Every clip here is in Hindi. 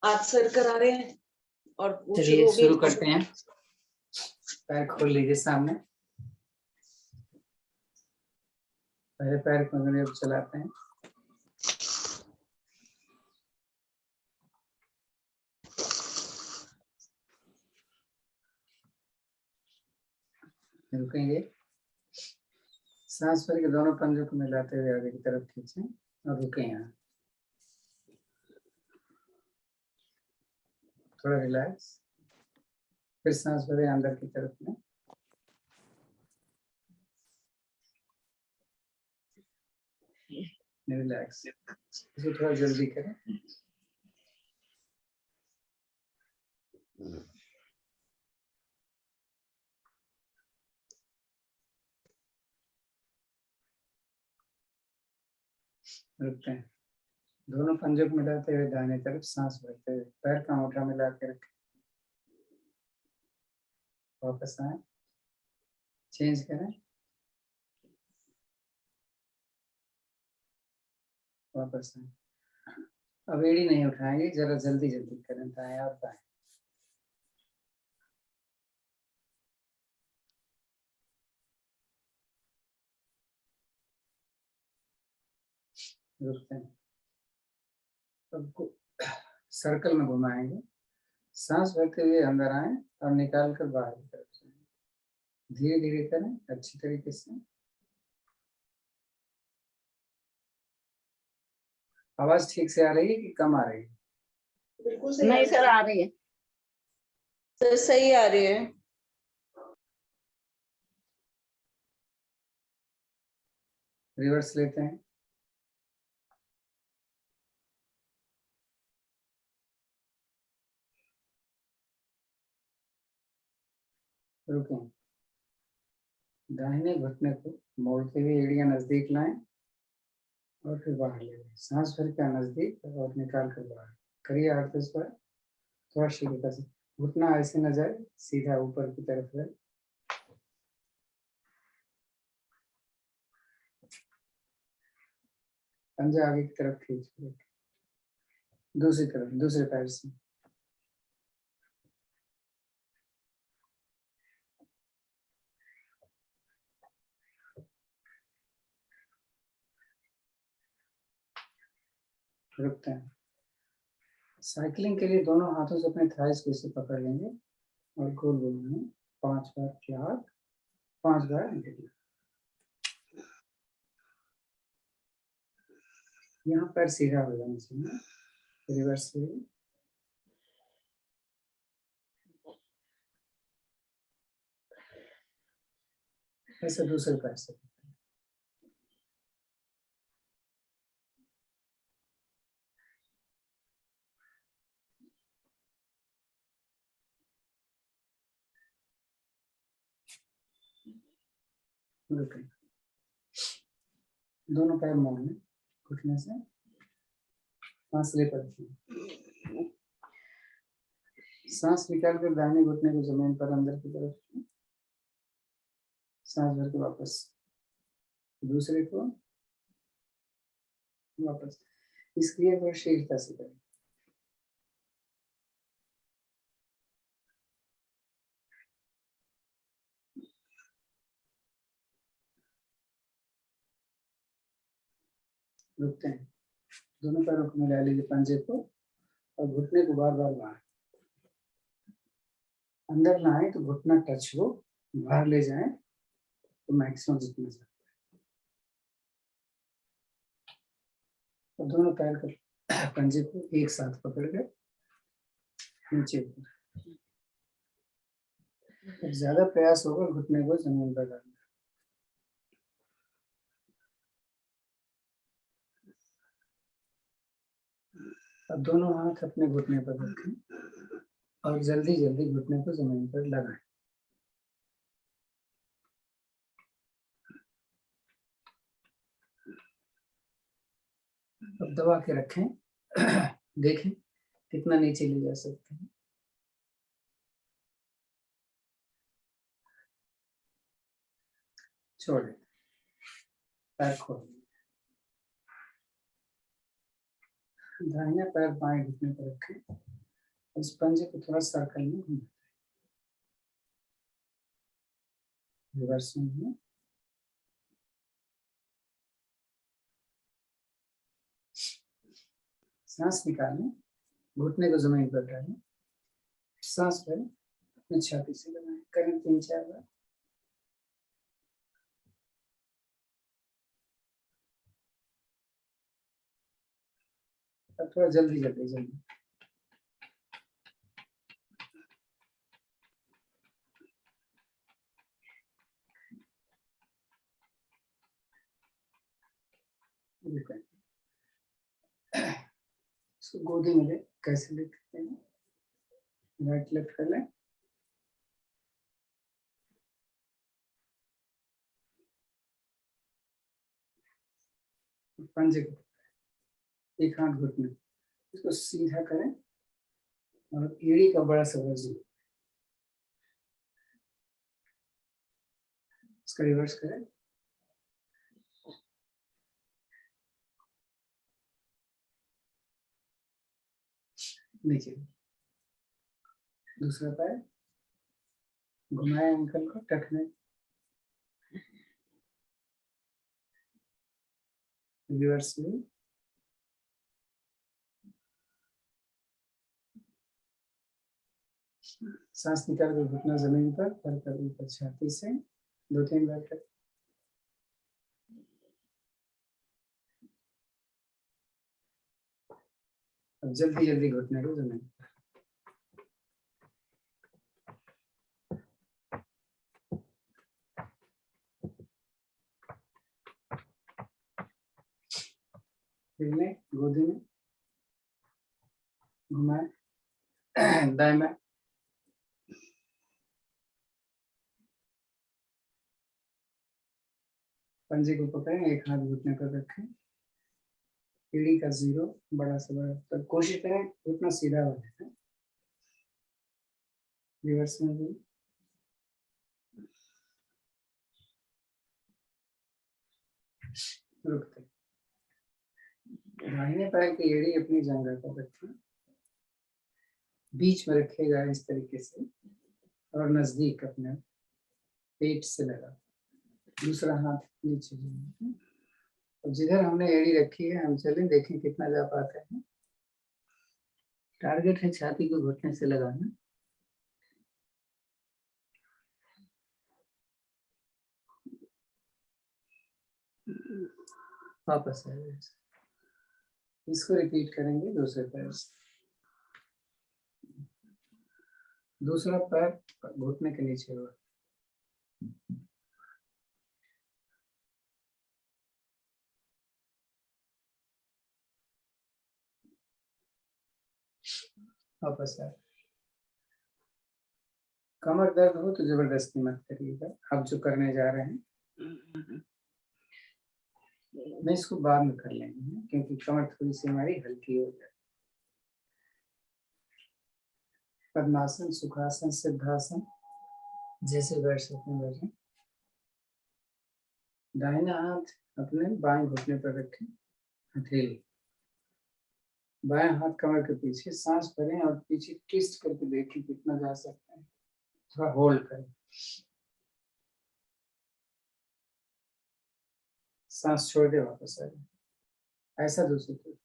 हाथ सर करा रहे हैं और चलिए शुरू करते हैं। पैर खोल लीजिए सामने, पहले पैर को अंदर चलाते हैं। रुकेंगे, सांस भर के दोनों पंजों को मिलाते हुए आगे की तरफ खींचें और रुकें। यहाँ थोड़ा रिलैक्स, फिर सांस भरें अंदर की तरफ में, रिलैक्स। इसे थोड़ा जल्दी करें। रुकते हैं, दोनों पंजों को मिलाते हुए दाहिने तरफ सांस भरते हुए पैर का अंगूठा मिला के रखें। वापस आए, चेंज करें, वापस आए। अब एड़ी नहीं उठाएंगे, जरा जल्दी जल्दी करें, दाएं और बाएं। रुकते हैं, सबको सर्कल में घुमाएंगे। सांस भरते हुए अंदर आए और निकाल कर बाहर की तरफ जाएं। धीरे धीरे करें, अच्छी तरीके से। आवाज ठीक से आ रही है कि कम आ रही है? बिल्कुल नहीं सर, आ रही है सर, सही आ रही है। रिवर्स लेते हैं, रुकें, दाहिने घुटने को मोड़ते हुए एड़ियां नजदीक लाएं और फिर बाहर ले लें। सांस भर के नजदीक और निकाल कर बाहर करिए। 8-10 बार, थोड़ा शीघ्रता से। घुटना ऐसे न जाए, सीधा ऊपर की तरफ है। पंजा आगे की तरफ खींच, दूसरी तरफ, दूसरे पैर से। रुकते हैं। साइकिलिंग के लिए दोनों हाथों से अपने थाइस को इसे पकड़ लेंगे और गोल घुमाएंगे 5 बार फ्लैट, 5 बार एंटी। यहाँ पैर सीधा हो जाना चाहिए, रिवर्स से। ऐसे दूसरे पैर से। दोनों पैर मोड़ने, घुटने से सांस ले पड़ती है। सांस निकाल कर दाहिने घुटने को जमीन पर अंदर की तरफ, सांस भर के वापस दूसरे को वापस। इस क्रिया को शीघ्रता से करें। रुकते हैं, दोनों पैरों को मिला लीजिए पंजे को और घुटने को बार बार बाहर। अंदर लाए तो घुटना टच हो, बाहर ले जाएं तो मैक्सिमम जितना सकते हैं। दोनों पैर को पंजे को एक साथ पकड़ कर नीचे ऊपर। ज्यादा प्रयास होगा घुटने को जमीन पर डालना। अब दोनों हाथ अपने घुटने पर रखें और जल्दी जल्दी घुटने को जमीन पर लगाएं। अब दबा के रखें। देखें कितना नीचे ले जा सकते हैं। छोड़े, पैर खोल। दाहिना पैर बाएं घुटने पर रखें इस पंजे को थोड़ा सर्कल में घुमाते हैं, रिवर्स में। सांस निकालें, घुटने को जमीन पर डालें, सांस भरें, अपनी छाती से लगाएं, करें 3-4 बार। अब थोड़ा जल्दी जल्दी जल्दी इसको गोदी में ले, कैसे लिखते हैं, राइट लेफ्ट कर लें, पंजे को एक हाथ घुटने, इसको सीधा करें और एड़ी का बड़ा सा वजन इसका रिवर्स करें, नीचे दूसरा पैर घुमाए, एंकल को टखने, रिवर्स में, सांस निकाल कर घुटना जमीन पर, पैर का ऊपर छाती से 2-3 बार कर। अब जल्दी जल्दी घुटने को जमीन पर, फिर गोदी में घुमाए, दाएं बाएं, पंजे को पकड़ें, एक हाथ घुटने पर रखें, एड़ी का 0 बड़ा से बड़ा, तो कोशिश करें घुटना सीधा हो जाए, रिवर्स में भी, रुकते, दाहिने पैर की एड़ी अपनी जंघा पर रखें, बीच में रखेगा इस तरीके से और नजदीक अपने पेट से लगा, दूसरा हाथ नीचे, और जिधर हमने एड़ी रखी है हम चलें, देखें कितना जा पाते हैं। टारगेट है छाती को घुटने से लगाना, वापस आए, इसको रिपीट करेंगे दूसरे पैर से, दूसरा पैर घुटने के नीचे हुआ, वापस आए। कमर दर्द हो तो जबरदस्ती मत करिएगा, अब जो करने जा रहे हैं मैं इसको बाद में कर लेंगे, क्योंकि कमर थोड़ी सी हमारी हल्की हो जाए। पद्मासन, सुखासन, सिद्धासन, जैसे बैठ सकते हैं बैठे। दाहिना हाथ अपने बाएं घुटने पर रखें, हथेली, बाएं हाथ कमर के पीछे, सांस भरें और पीछे ट्विस्ट करके देखें कितना जा सकते हैं, थोड़ा होल्ड करें, सांस छोड़ दे, वापस आ जाए, ऐसा दूसरी तरफ,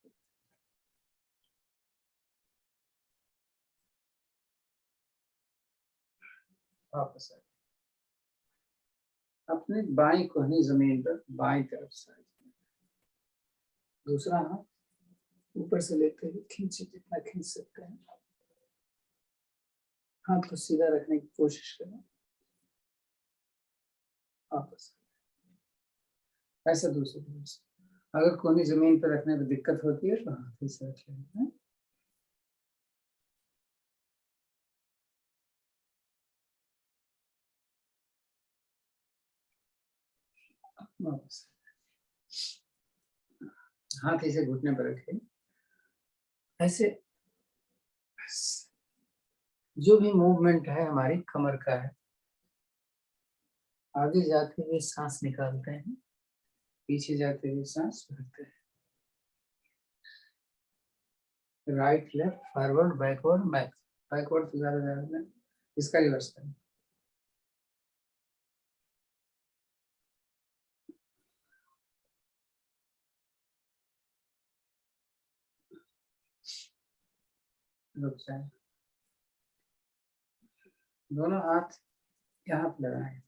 वापस आ जाए, अपने बाएं कोहनी जमीन पर बाएं तरफ से, दूसरा हाथ ऊपर से लेते हुए खींचे जितना खींच सकते हैं, हाथ को सीधा रखने की कोशिश करें, वापस, ऐसा दूसरी तरफ से। अगर कोहनी जमीन पर रखने में दिक्कत होती है तो हाथ से रख लेते हैं, वापस, हाथ इसे घुटने पर रखें, ऐसे जो भी मूवमेंट है हमारी कमर का है, आगे जाते हुए सांस निकालते हैं, पीछे जाते हुए सांस भरते हैं, right left forward backward back, backward तो ज्यादा ज्यादा, इसका रिवर्स करें। रुक जाए, दोनों हाथ यहाँ पे लगाए,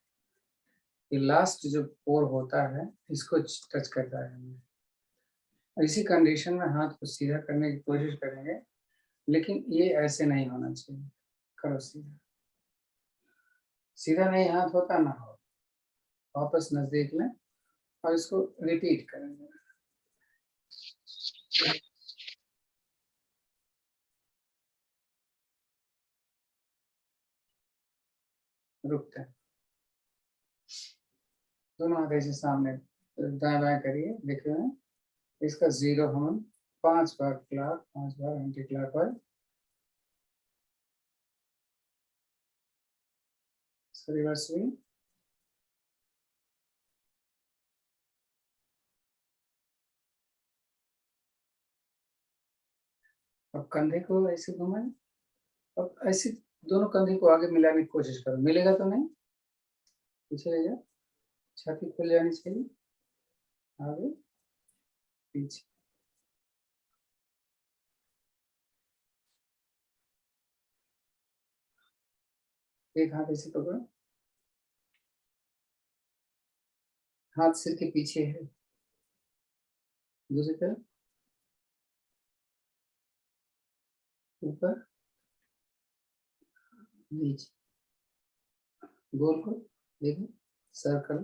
ये लास्ट जो पोर होता है इसको टच करता है। इसी कंडीशन में हाथ को सीधा करने की कोशिश करेंगे, लेकिन ये ऐसे नहीं होना चाहिए। करो सीधा, सीधा नहीं हाथ होता ना हो, वापस नजदीक में, और इसको रिपीट करेंगे। रुकते हैं, दोनों हाथ ऐसे सामने दाएं बाएं करिए, देख रहे हैं। इसका 0 हम 5 बार क्लॉक, 5 बार एंटी क्लॉक वाइज, रिवर्स भी। अब कंधे को ऐसे घुमाएं, अब ऐसे दोनों कंधे को आगे मिलाने की कोशिश करो, मिलेगा तो नहीं, पीछे ले जाओ, छाती खुल जानी चाहिए, आगे पीछे। एक हाथ ऐसे पकड़ो, हाथ सिर के पीछे है, दूसरी तरफ ऊपर नीचे, गोल को देखिए, सर्कल,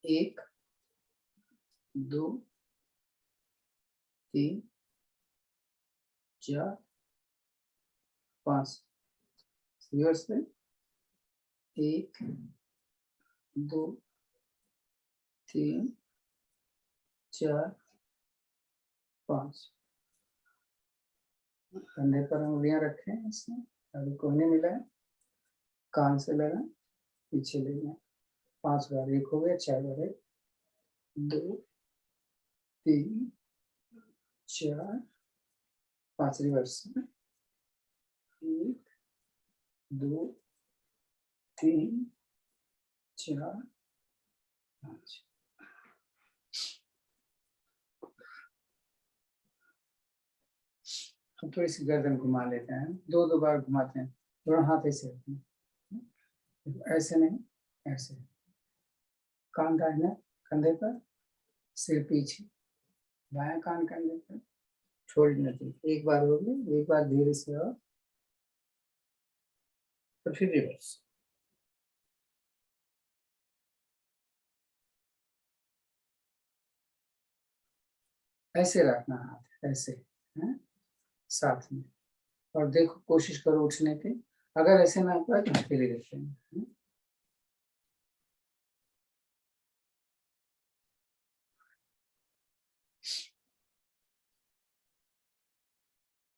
1 2 3 4 5, रिवर्स में 1 2 3 4 5, कंधे पर उंगलियां रखें, इसमें अभी कोहनी मिलाएं, कान से लगा, पीछे ले जाए, 5 बार, 1 हो गया, 4 बार, 1 2 3 4 5, रिवर्स में 1 2 3 4 5। अब थोड़ी सी गर्दन घुमा लेते हैं, 2 बार घुमाते हैं, थोड़ा हाथ ऐसे रखते हैं, ऐसे नहीं, ऐसे, कान दाहिना कंधे पर, सिर पीछे, बायां कान कंधे पर, छोड़ना चाहिए। 1 बार हो गई, 1 बार धीरे से, और तो फिर रिवर्स। ऐसे रखना हाथ, ऐसे है साथ में, और देखो कोशिश करो उठने की, अगर ऐसे ना पाए तो अकेले देखते हैं।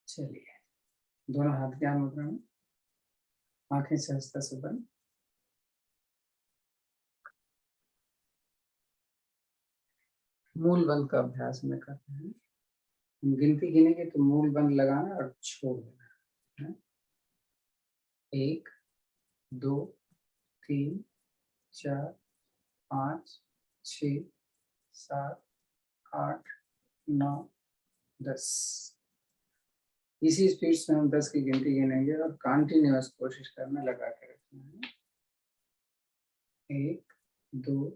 चलिए, दोनों हाथ ज्ञान मुद्रा में, आंखें सहजता से बंद। मूल बंद का अभ्यास में करते हैं, हम गिनती गिनेंगे तो मूल बंद लगाना और छोड़ देना। 1 2 3 4 5 6 7 8 9 10। इसी स्पीड से हम 10 की गिनती गिनेंगे और कंटिन्यूअस कोशिश करना, लगा के रखना है। 1 2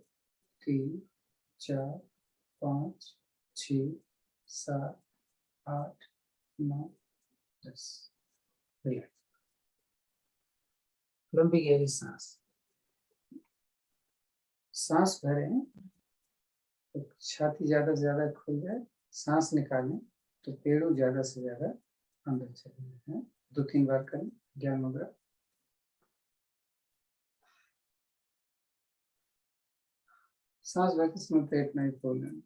3 4 5 6 7 8 9 10। लंबी गहरी सांस, सांस भरें तो छाती ज्यादा से ज्यादा खुल जाए, सांस निकालें तो पेड़ों ज्यादा से ज्यादा अंदर चले जाए। 2-3 बार करें ज्ञान मुद्रा। सांस भरते समय पेट नहीं खोलना।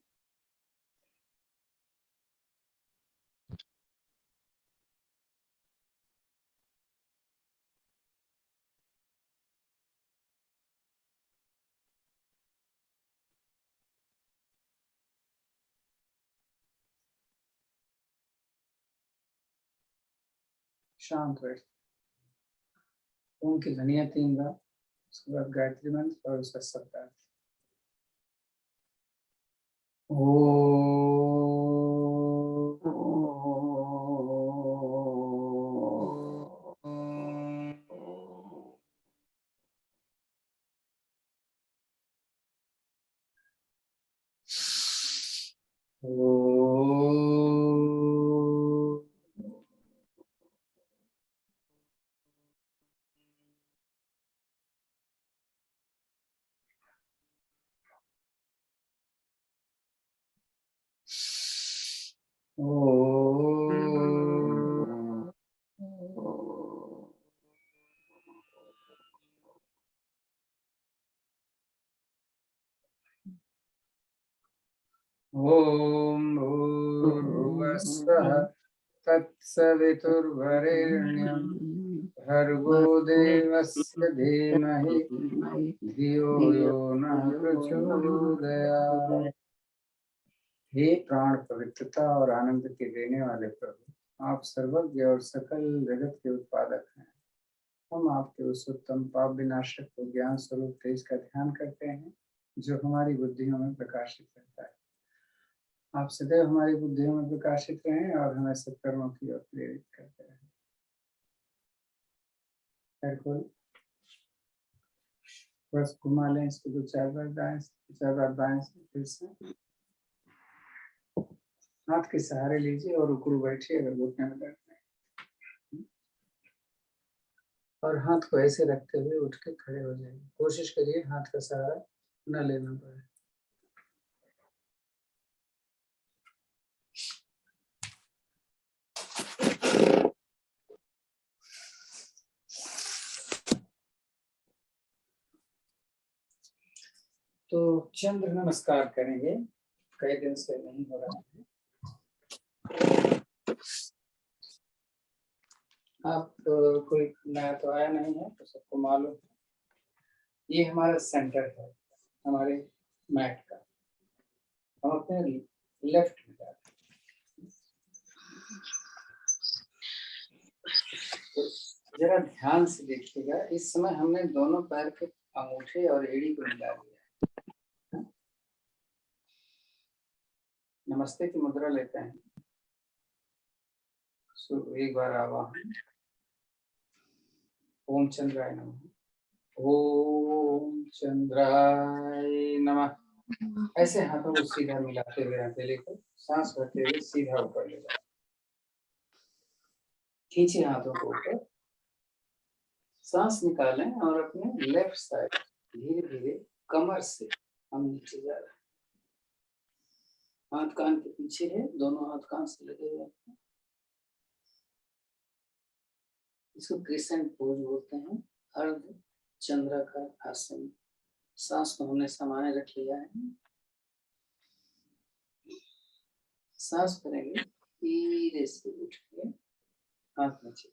शांत बैठ। ओम की ध्वनिया 3 बार, उसके बाद गायत्री मंत्र और उसका शब्द। ओम भूर्भुवस्सुः तत्सवितुर्वरेण्यं भर्गो देवस्य धीमहि धियो यो नः प्रचोदयात्। हे प्राण पवित्रता और आनंद के देने वाले प्रभु, आप सर्वज्ञ और सकल जगत के उत्पादक हैं। हम आपके उस उत्तम पाप विनाशक को ज्ञान स्वरूप तेज का ध्यान करते हैं जो हमारी बुद्धियों में प्रकाशित रहता है। आप सदैव हमारी बुद्धियों में प्रकाशित रहें और हमें सत्कर्मों की ओर प्रेरित करते रहें। बस घुमा लें इसको 2-4 बार दाएं से, 4 बार बाएं से, फिर से हाथ के सहारे लीजिए और उकड़ू बैठिए अगर घुटने में दर्द नहीं, और हाथ को ऐसे रखते हुए उठ के खड़े हो जाइए। कोशिश करिए हाथ का सहारा न लेना पड़े। तो चंद्र नमस्कार करेंगे, कई दिन से नहीं हो रहा है। आप कोई नया तो आया नहीं है तो सबको मालूम है, ये हमारा सेंटर है हमारे मैट का। हम अपने लेफ्ट में जाते हैं, तो जरा ध्यान से देखिएगा। इस समय हमने दोनों पैर के अंगूठे और एड़ी को मिला दिया। नमस्ते की मुद्रा लेते हैं। एक बार आवाहन। ओम चंद्राय नमः। ओम चंद्राय नमः। ऐसे हाथों को सीधा मिलाते हुए हथेली को सांस भरते हुए सीधा ऊपर ले जाओ। खींचे हाथों को ऊपर, सांस निकालें और अपने लेफ्ट साइड धीरे धीरे कमर से हम नीचे जा रहे हैं। हाथ कान के पीछे है, दोनों हाथ कान से लगे हुए हैं। इसको क्रिसेंट पोज बोलते हैं, अर्ध चंद्राकार आसन। सांस को हमने समाये रख लिया है। सांस करेंगे, धीरे से उठ के हाथ नीचे।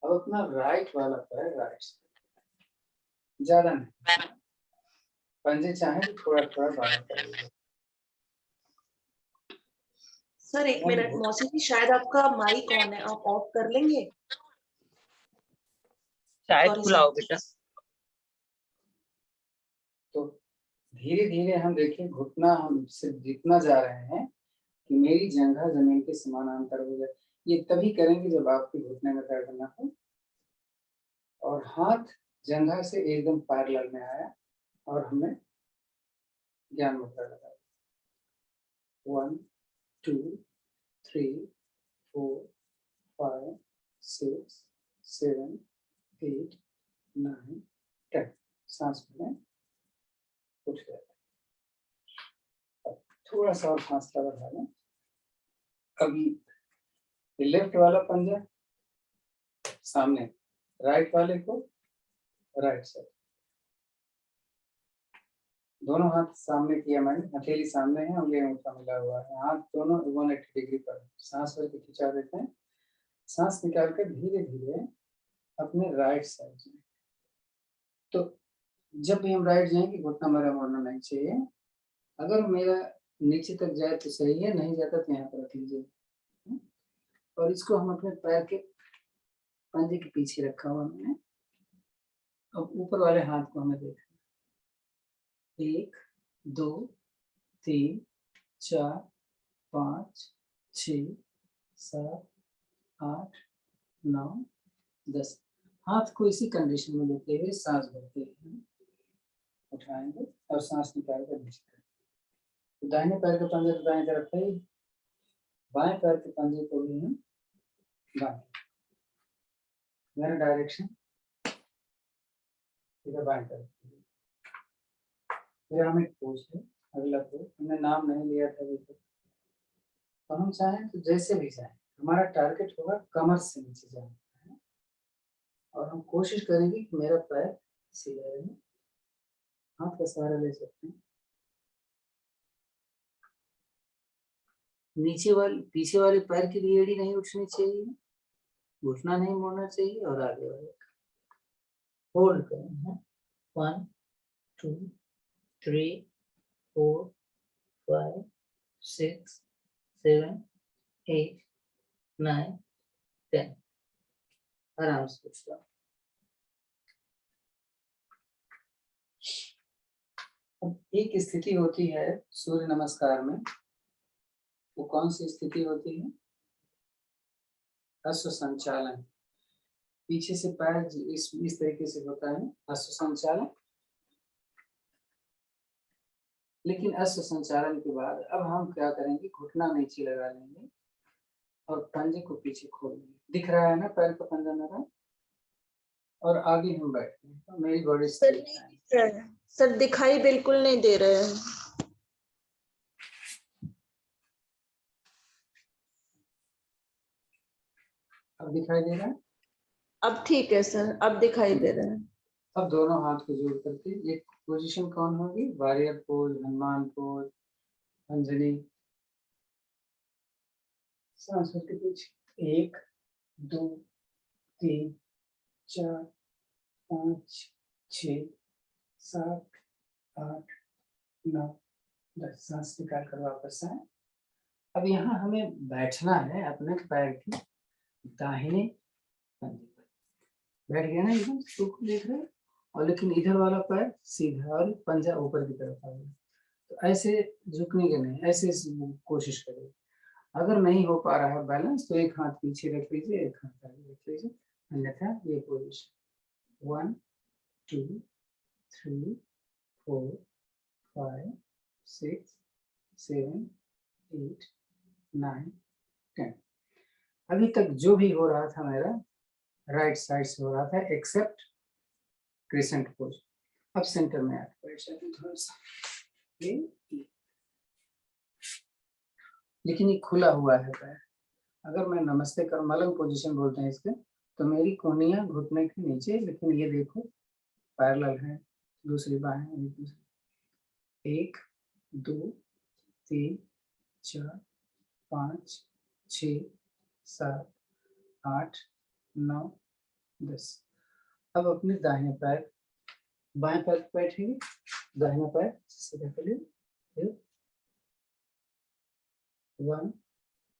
अब अपना राइट वाला पैर राइट साइड, ज्यादा नहीं, पंजे चाहे तो थोड़ा थोड़ा बाहर कर लीजिए। सर एक मिनट, मौसी जी शायद आपका माइक ऑन है, आप ऑफ कर लेंगे? शायद खुला हो बेटा। तो धीरे धीरे हम देखिए, घुटना हम सिर्फ जितना जा रहे हैं कि मेरी जंघा जमीन के समानांतर हो जाए। ये तभी करेंगे जब आपके घुटने में दर्द ना हो और हाथ जंघा से एकदम पैरेलल में आया और हमें ज्ञान मुद्रा लगा। 1 2 3 4 5 6 7 8 9 10। सांस में उठ गया। थोड़ा सा और फासला बढ़ा लें। अभी लेफ्ट वाला पंजा सामने, राइट वाले को राइट साइड, दोनों हाथ सामने किया मैंने, हथेली सामने है, उंगली अंगूठा मिला हुआ है, हाथ दोनों 180 डिग्री पर। सांस भर के खिंचा देते हैं, सांस निकाल कर धीरे धीरे अपने राइट साइड जाए। तो जब भी हम राइट जाएंगे घुटना मेरा मोड़ना नहीं चाहिए। अगर मेरा नीचे तक जाए तो सही है, नहीं जाता तो यहाँ पर रख लीजिए। और इसको हम अपने पैर के पंजे के पीछे रखा हुआ मैंने। अब ऊपर वाले हाथ को हमें देखना, 1 2 3 4 5 6 7 8 9 10। हाथ को इसी कंडीशन में लेते हुए सांस भरते हुए उठाएंगे और सांस निकाल कर नीचे करेंगे। तो दाहिने पैर का पंजा तो दाएं तरफ है, बाएं पैर के पंजे को भी हम बाएं, मेरा डायरेक्शन इधर बाएं तरफ। पिरामिड पोज है अगला पोज, हमने नाम नहीं लिया था अभी तक। तो हम चाहें तो जैसे भी चाहें, हमारा टारगेट होगा कमर से नीचे जाना है और हम कोशिश करेंगे कि मेरा पैर सीधा रहे। हाथ का सहारा ले सकते हैं। नीचे वाली पीछे वाले पैर की भी एड़ी नहीं उठनी चाहिए, घुटना नहीं मोड़ना चाहिए और आगे वाले होल्ड करें। 1 2 3 4 5 6 7 8 9 10। आराम से उठ जाओ। अब एक स्थिति होती है सूर्य नमस्कार में, वो कौन सी स्थिति होती है? अश्व संचालन। पीछे से पैर इस तरीके से होता है अश्व संचालन। लेकिन अश्व संचालन के बाद अब हम क्या करेंगे, घुटना नीचे लगा लेंगे और पंजे को पीछे खोल लेंगे। दिख रहा है ना पैर का पंजा मेरा? और आगे हम बैठते हैं तो मेरी बॉडी सर दिखाई बिल्कुल नहीं दे रहे हैं। अब दिखाई दे रहा है? अब ठीक है सर, अब दिखाई दे रहे हैं। अब दोनों हाथ को जोड़ करके एक पोजीशन कौन होगी? Warrior pose, Hanuman pose, Anjali. सांस के पीछे 1 2 3 4 5 6 7 8 9 10। सांस निकाल कर वापस आए। अब यहाँ हमें बैठना है अपने पैर की दाहिने पंजे पर। बैठ गया ना एकदम, को देख रहे हैं, और लेकिन इधर वाला पैर सीधा और पंजा ऊपर की तरफ आ गया। तो ऐसे झुकने के नहीं, ऐसे कोशिश करिए। अगर नहीं हो पा रहा है बैलेंस तो एक हाथ पीछे रख लीजिए, एक हाथ आगे रख लीजिए, अन्यथा ये पोजीशन 1 2 3 4 5 6 7 8 9 10। अभी तक जो भी हो रहा था मेरा राइट साइड से हो रहा था एक्सेप्ट क्रिसेंट पोज। अब सेंटर में आके बैठ जाते हैं थोड़ा सा, लेकिन ये खुला हुआ है पैर। अगर मैं नमस्ते कर मलंग पोजीशन बोलते हैं इसके, तो मेरी कोहनियां घुटने के नीचे, लेकिन ये देखो पैरेलल है, दूसरी बाहें एक दूसरी। 1 2 3 4 5 6 7 8 9 10। अब अपने दाहिने पैर, बाएं पैर पे बैठेंगे, दाहिना पैर सीधा कर लिए। 1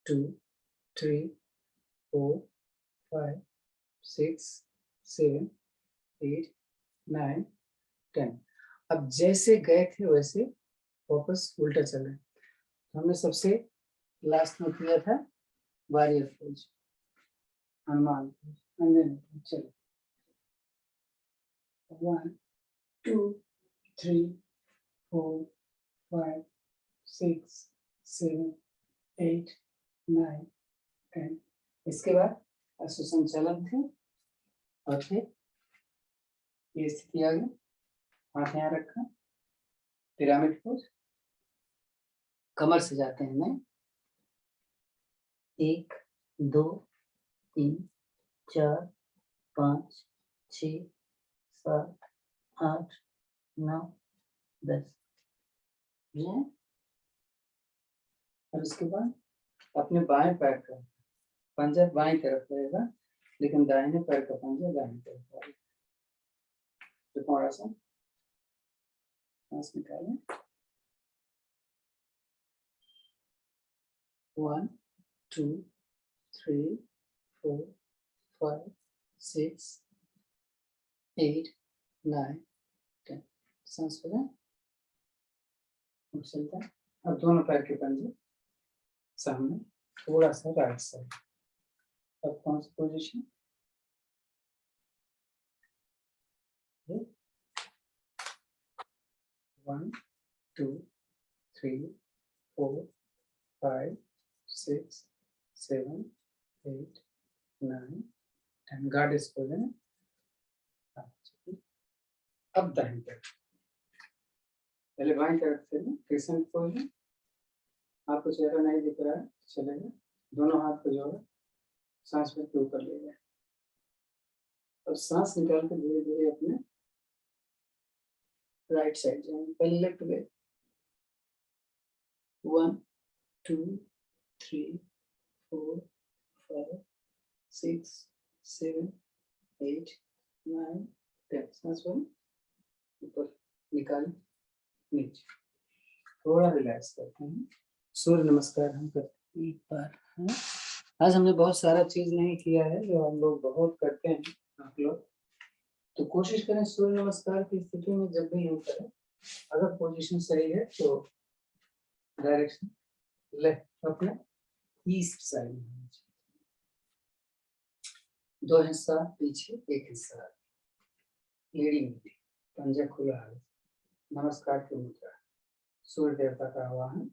2 3 4 5 6 7 8 9 10। अब जैसे गए थे वैसे वापस उल्टा चल रहे। हमने सबसे लास्ट में किया था वॉरियर पोज, हनुमान पोज। चलो 1 2 3 4 5 6 7 8 9 10। इसके बाद अश्व संचालन थे और फिर ये स्थिति आ गई, हाथ यहाँ रखा, पिरामिड पोज। कमर से जाते हैं मैं 1 2 3 4 5 6 7 8 9 10। और उसके बाद अपने बाएं पैर का पंजा बाएं तरफ रहेगा, लेकिन दाहिने पैर का पंजा दाहिने तरफ रहेगा। तो थोड़ा सा सांस निकालें। 1 2 3 4 5 6 8 9 10। सांस फूलें और चलता है। अब दोनों पैर के पंजे सामने, थोड़ा सा राइट साइड। अब कौन सी पोजीशन? 1 2 3 4 5 6 7 8 9 10। गार्ड इस पोजीशन। अब दाहिनी तरफ, पहले बाएं तरफ से क्रिसेंट पोजीशन। आपको चेहरा नहीं दिख रहा है, चलेगा। दोनों हाथ को जोड़ो, सांस के ऊपर ले जाए। अब सांस निकाल कर धीरे धीरे अपने राइट साइड जाएंगे। पहले लेफ्ट गए, 1 2 3 4 5 6 7 8 9 10। सांस ऊपर निकालें, नीचे थोड़ा रिलैक्स करते हैं। सूर्य नमस्कार हम करते हैं एक बार। है आज हमने बहुत सारा चीज नहीं किया है जो हम लोग बहुत करते हैं आप लोग, तो कोशिश करें सूर्य नमस्कार की स्थिति में जब भी हम करें, अगर पोजीशन सही है तो डायरेक्शन लेफ्ट अपने ईस्ट साइड में, दो हिस्सा पीछे एक हिस्सा लीडिंग, पंजा खुला है। नमस्कार की मुद्रा, सूर्य देवता का आवाहन।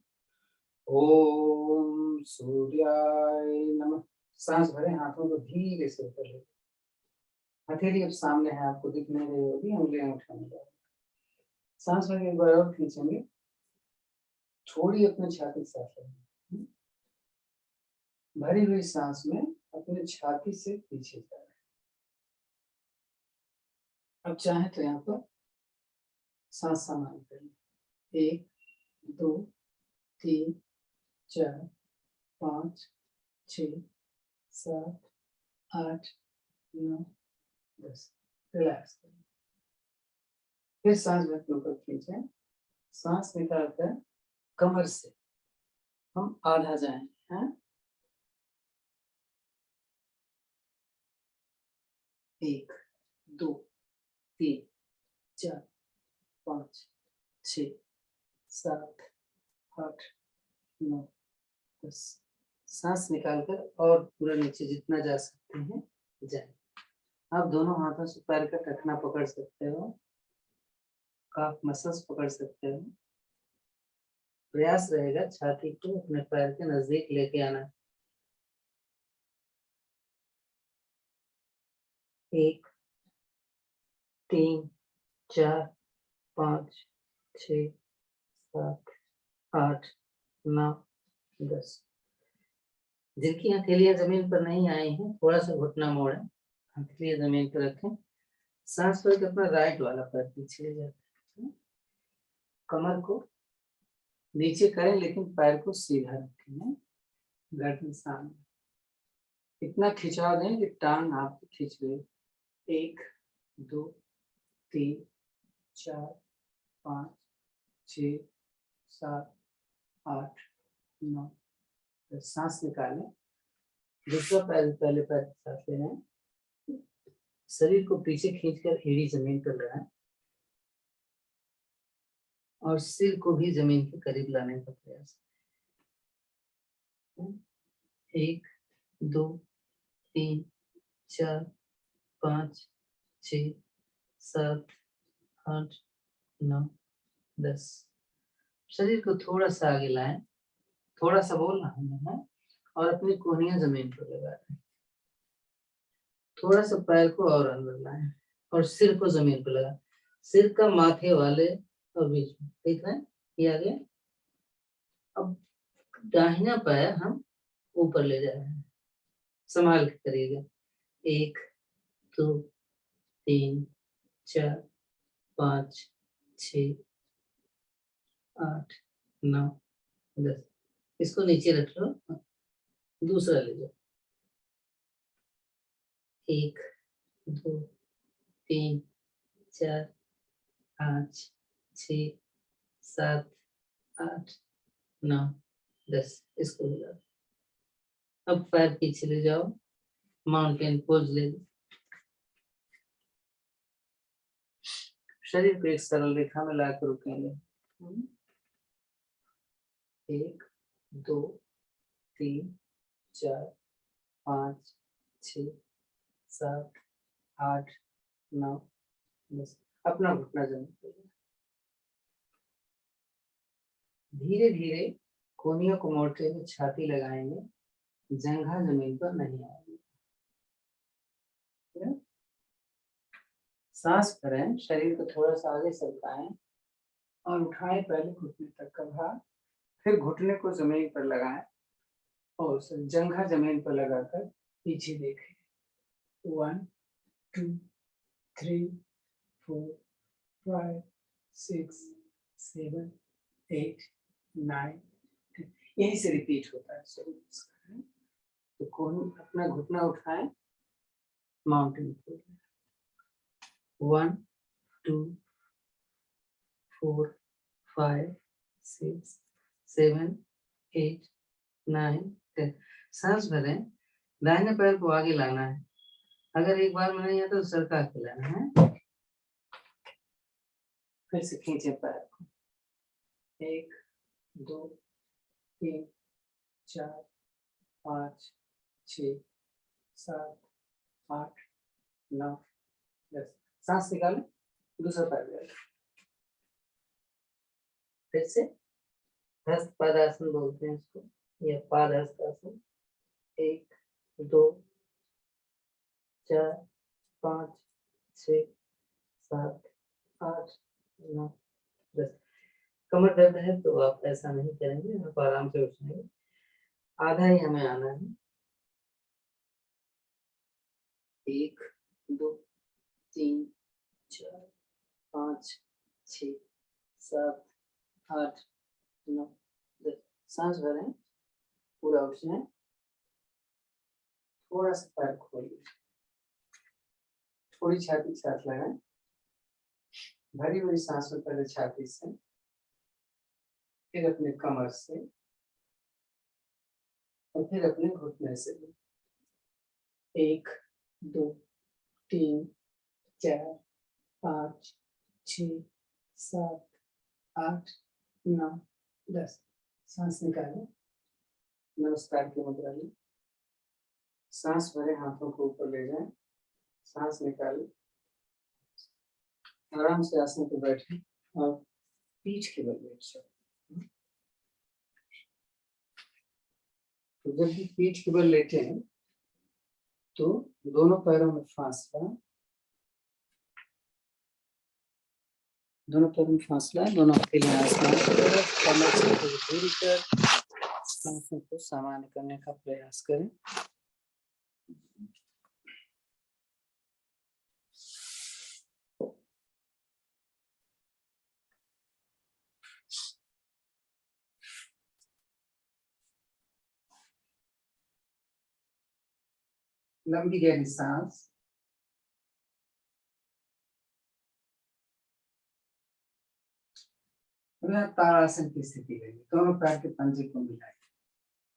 ओम सूर्याय नमः। सांस भरें, हाथों को धीरे से ऊपर ले। हथेली अब सामने है, आपको दिख नहीं रही होगी, उंगलियां उठाने लगे। सांस भर एक बार और खींचेंगे, छोड़ी अपने छाती के साथ लेंगे। भरी हुई सांस में अपने छाती से पीछे जा रहे हैं। अब चाहे तो यहाँ पर सांस समान करें। 1 2 3 4 5 6 7 8 9 10। रिलैक्स करें। फिर सांस भर ऊपर खींचें। सांस निकालकर कमर से हम आधा जाएंगे। हैं 1 2 3 4 5 6 7 8 9 10। सांस निकालकर और पूरा नीचे जितना जा सकते हैं जाए। आप दोनों हाथों से पैर का टखना पकड़ सकते हो, काफ मसल्स पकड़ सकते हो। प्रयास रहेगा छाती को अपने पैर के नजदीक लेके आना। 1 3 4 5 6 7 8 9 10। जिनकी हथेलियां जमीन पर नहीं आई हैं, थोड़ा सा घुटना मोड़ें, हथेलियां जमीन पर रखें। सांस पर अपना राइट वाला पैर पीछे ले जाते हैं। कमर को नीचे करें लेकिन पैर को सीधा रखें, गर्दन सामने। इतना खिंचाव दें कि टांग आपको खींच ले। 1 2 3 4 5 6 7 8 9 10। सांस निकालें, दूसरा पैर पहले पैर के साथ लेना है। शरीर को पीछे खींचकर एड़ी जमीन पर लगाएं और सिर को भी जमीन के करीब लाने का प्रयास। 1 2 3 4 5 6 7 8 9 10। शरीर को थोड़ा सा आगे लाएं, थोड़ा सा बोलना है, और अपनी कोहनियां जमीन पर लगा दें। थोड़ा सा पैर को और अंदर लाएं और सिर को जमीन पर लगा। सिर का माथे वाले और बीच में, ठीक है, ये आ गया। अब दाहिना पैर हम ऊपर ले जा रहे हैं, संभाल के करिएगा। 1 2 3 4 5 6 8 9 10। इसको नीचे रख लो, दूसरा ले जाओ। 1 2 3 4 5 6 7 8 9 10। इसको हिला। अब पैर पीछे ले जाओ, माउंटेन पोज ले लो। शरीर को एक सरल रेखा में लाकर रुकेंगे। 1 2 3 4 5 6 7 8 9 10। अपना घुटना जमीन पर। धीरे धीरे कोहनियों को मोड़ते हुए छाती लगाएंगे, जंघा जमीन पर नहीं आएगी। सांस भरें, शरीर को थोड़ा सा आगे सरकाएं और उठाएं पहले घुटने तक का भार, फिर घुटने को जमीन पर लगाएं और जंघा जमीन पर लगाकर पीछे देखें। 1 2 3 4 5 6 7 8 9 10। यही से रिपीट होता है। तो कौन अपना घुटना उठाएं, माउंटेन पोज। 1 2 4 5 6 7 8 9 10। सांस भरें, दाहिने पैर को आगे लाना है। अगर एक बार में नहीं आता तो सरका के लाना है। फिर से खींचे पैर को। 1 2 3 4 5 6 7 8 9 10। सांस निकालें, दूसरा पैर ले। फिर से हस्त पादासन बोलते हैं इसको, या पाद हस्तासन। 1 2 4 5 6 7 8 9 10। कमर दर्द है तो आप ऐसा नहीं करेंगे, आप आराम से उठेंगे। आधा ही हमें आना है। 1 2 3 4 5 6 7 8 9 10। सांस भरें, पूरा उठें, थोड़ा सा पैर खोलिए, थोड़ी छाती साथ लगाएं। भरी हुई सांसों पहले छाती से, फिर अपने कमर से और फिर अपने घुटने से। 1 2 3 4 5 6 7 8 9 10। सांस निकालें, नमस्कार की मुद्रा लें। सांस भरे, हाथों को ऊपर ले जाएं, सांस निकालें, आराम से आसन पर बैठें और पीठ के बल लेट जाएं। तो जब भी पीठ के बल लेटे हैं तो दोनों पैरों में फासला, दोनों पैरों में फासला, दोनों हथेलियां आसमान की तरफ, कमर से थोड़ी दूरी पर सांसों को सामान्य करने का प्रयास करें। लंबी गहरी सांस। ताड़ासन की स्थिति लेंगे, दोनों पैर के पंजे को मिलाएं,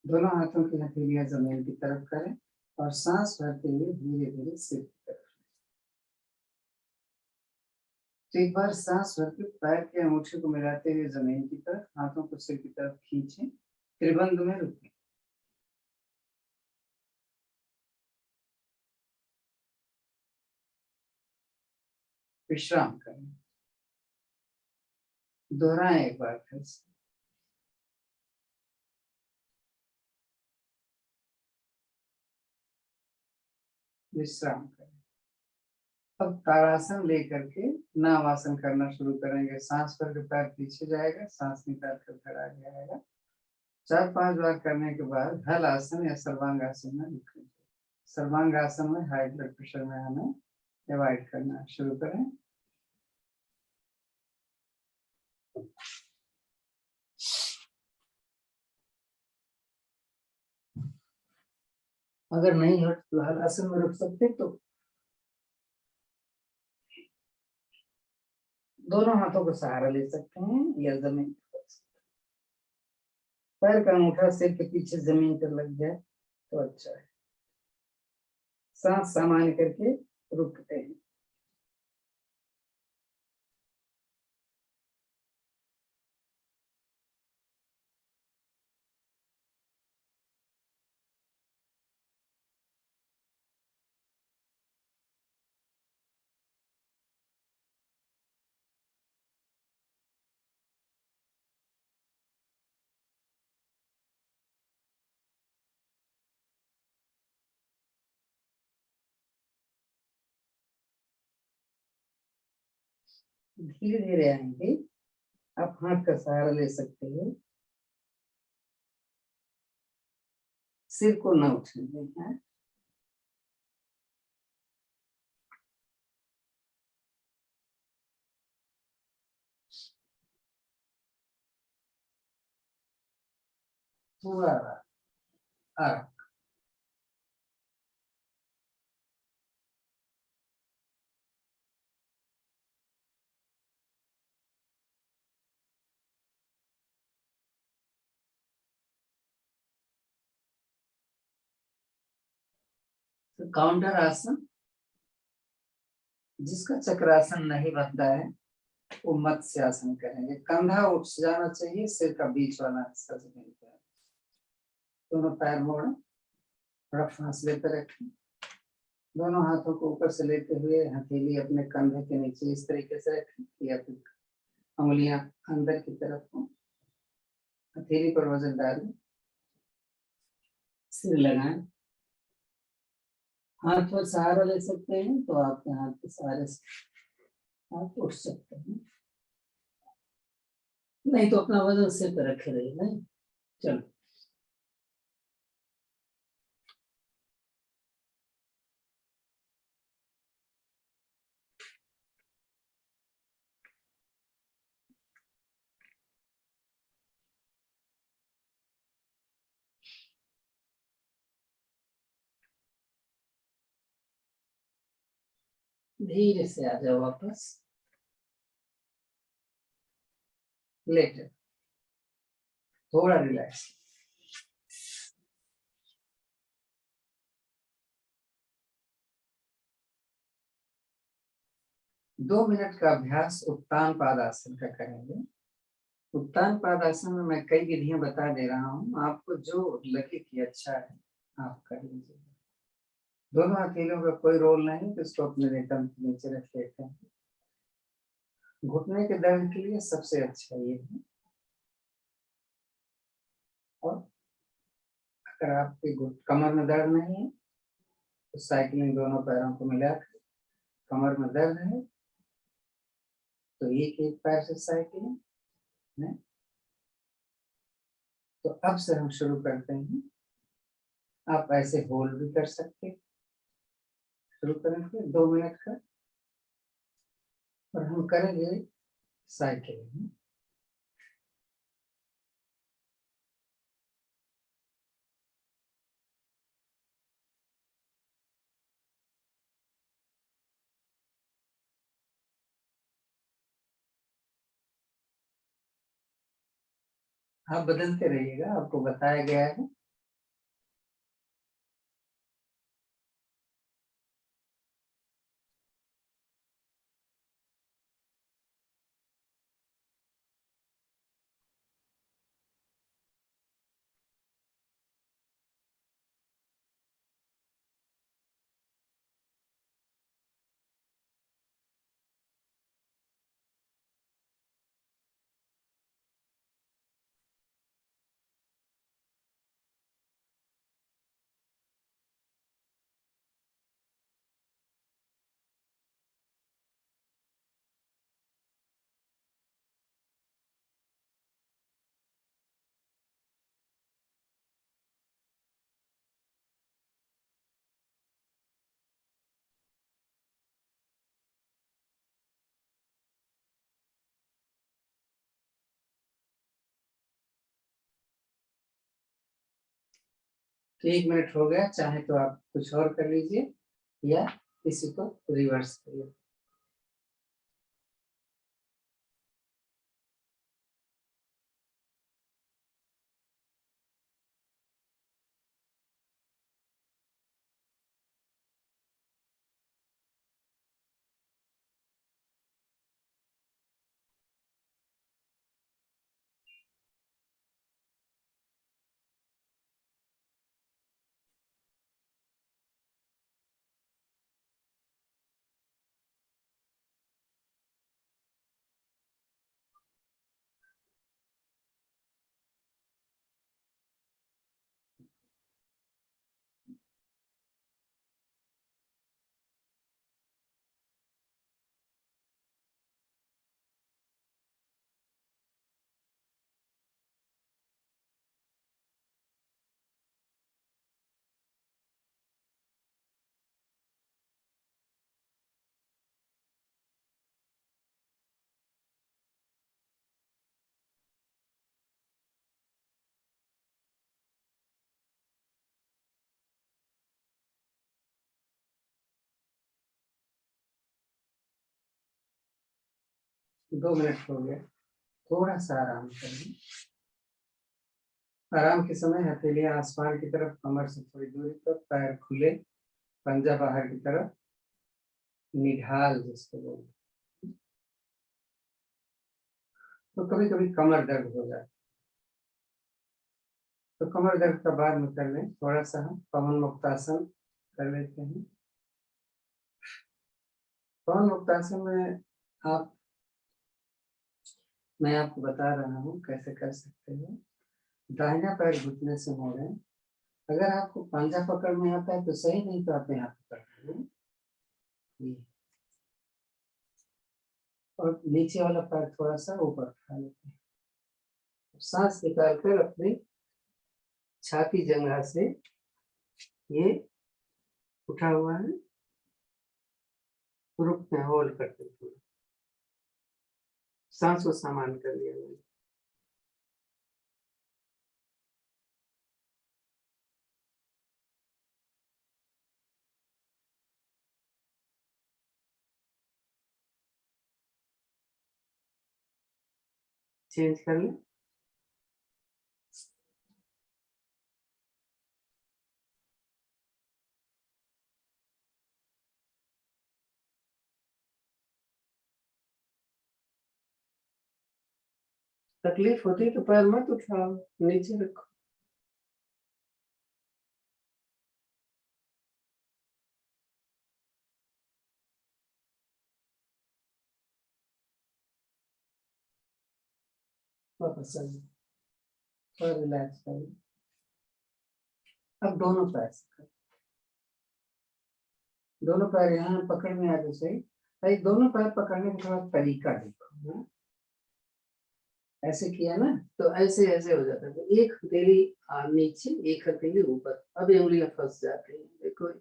दोनों हाथों की हथेलियां जमीन की तरफ करें और सांस भरते हुए धीरे धीरे सिर की तरफ। तो एक बार सांस भरते पैर के अंगूठे को मिलाते हुए जमीन की तरफ, हाथों को सिर की तरफ खींचें, त्रिबंध में रुकें। विश्राम करें। दोहराएं एक बार फिर से। विश्राम करें। अब ताड़ासन लेकर के नावासन करना शुरू करेंगे। सांस भर के पैर पीछे जाएगा, सांस निकाल कर फिर आगे आएगा। 4-5 बार करने के बाद हल आसन या सर्वांगासन में रुकेंगे। सर्वांगासन में हाई ब्लड प्रेशर में हमें अवॉइड करना शुरू करें। अगर नहीं हो तो हल आसन में रुक सकते, तो दोनों हाथों को सहारा ले सकते हैं या जमीन पर। पैर का अंगूठा सिर के पीछे जमीन पर लग जाए तो अच्छा है। सांस सामान्य करके रुकते हैं। धीरे धीरे आएंगे। आप हाथ का सहारा ले सकते हो, सिर को न उठने देना। पूरा आराम। तो काउंटर आसन, जिसका चक्रासन नहीं बनता है वो मत्स्य आसन करेंगे। कंधा उठ जाना चाहिए, सिर का बीच वाला हिस्सा जमीन पे। दोनों पैर मोड़ें, थोड़ा फासले पर रखें। दोनों हाथों को ऊपर से लेते हुए हथेली अपने कंधे के नीचे इस तरीके से रखें या फिर उंगलियां अंदर की तरफ हो। हथेली पर वजन डालें, सिर लगाएं। हाथ पर सहारा ले सकते हैं तो आपके हाथ के सहारे से आप उठ सकते हैं, नहीं तो अपना वजन सिर पर रखे रहिए। चलो, धीरे से आ जाओ वापस, लेटे, थोड़ा रिलैक्स। दो मिनट का अभ्यास उत्तान पादासन का करेंगे। उत्तान पादासन में मैं कई विधियां बता दे रहा हूँ, आपको जो लगे कि अच्छा है आप कर लीजिए। दोनों हथेलियों का कोई रोल नहीं, तो इसको अपने रेकम के नीचे रख लेते हैं। घुटने के दर्द के लिए सबसे अच्छा ये है। और अगर आपके कमर में दर्द नहीं है तो साइकिलिंग दोनों पैरों को मिलाकर, कमर में दर्द है तो एक एक पैर से साइकिलिंग है। तो अब से हम शुरू करते हैं। आप ऐसे होल्ड भी कर सकते हैं। शुरू करेंगे 2 मिनट का और हम करेंगे साइकिलिंग। आप बदलते रहिएगा, आपको बताया गया है। तो 1 मिनट हो गया, चाहे तो आप कुछ और कर लीजिए या इसी को रिवर्स करिए। 2 मिनट हो गए, थोड़ा सा आराम करें। आराम के समय हथेलियां आसमान की तरफ, कमर से थोड़ी दूरी पर, पैर खुले, पंजा बाहर की तरफ, निढाल जिसको बोलते हैं। तो कभी कभी कमर दर्द हो जाता है, तो कमर दर्द का बाद में कर लें। थोड़ा सा हम पवन मुक्तासन कर लेते हैं। पवन मुक्तासन में आप, मैं आपको बता रहा हूँ कैसे कर सकते हो। दाहिना पैर घुटने से मोड़ें। अगर आपको पंजा पकड़ में आता है तो सही, नहीं तो अपने हाथ पकड़ लें। और नीचे वाला पैर थोड़ा सा ऊपर उठा लेते हैं। सांस निकालकर अपने छाती जंघा से, ये उठा हुआ है, रुक में होल्ड करते हुए सांस को सामान कर लिया मैंने। चेंज कर लें। तकलीफ होती तो पैर मत उठाओ, नीचे रखो। वापस आ जाओ, थोड़ा रिलैक्स करो। अब दोनों पैर से करो। दोनों पैर यहाँ पकड़ में आ जाए सही। भाई दोनों पैर पकड़ने का थोड़ा तरीका देखो ना। ऐसे किया ना, तो ऐसे ऐसे हो जाता है। तो एक हथेली नीचे, एक हथेली ऊपर। अब ये उंगलियां फंस जाती हैं, देखो।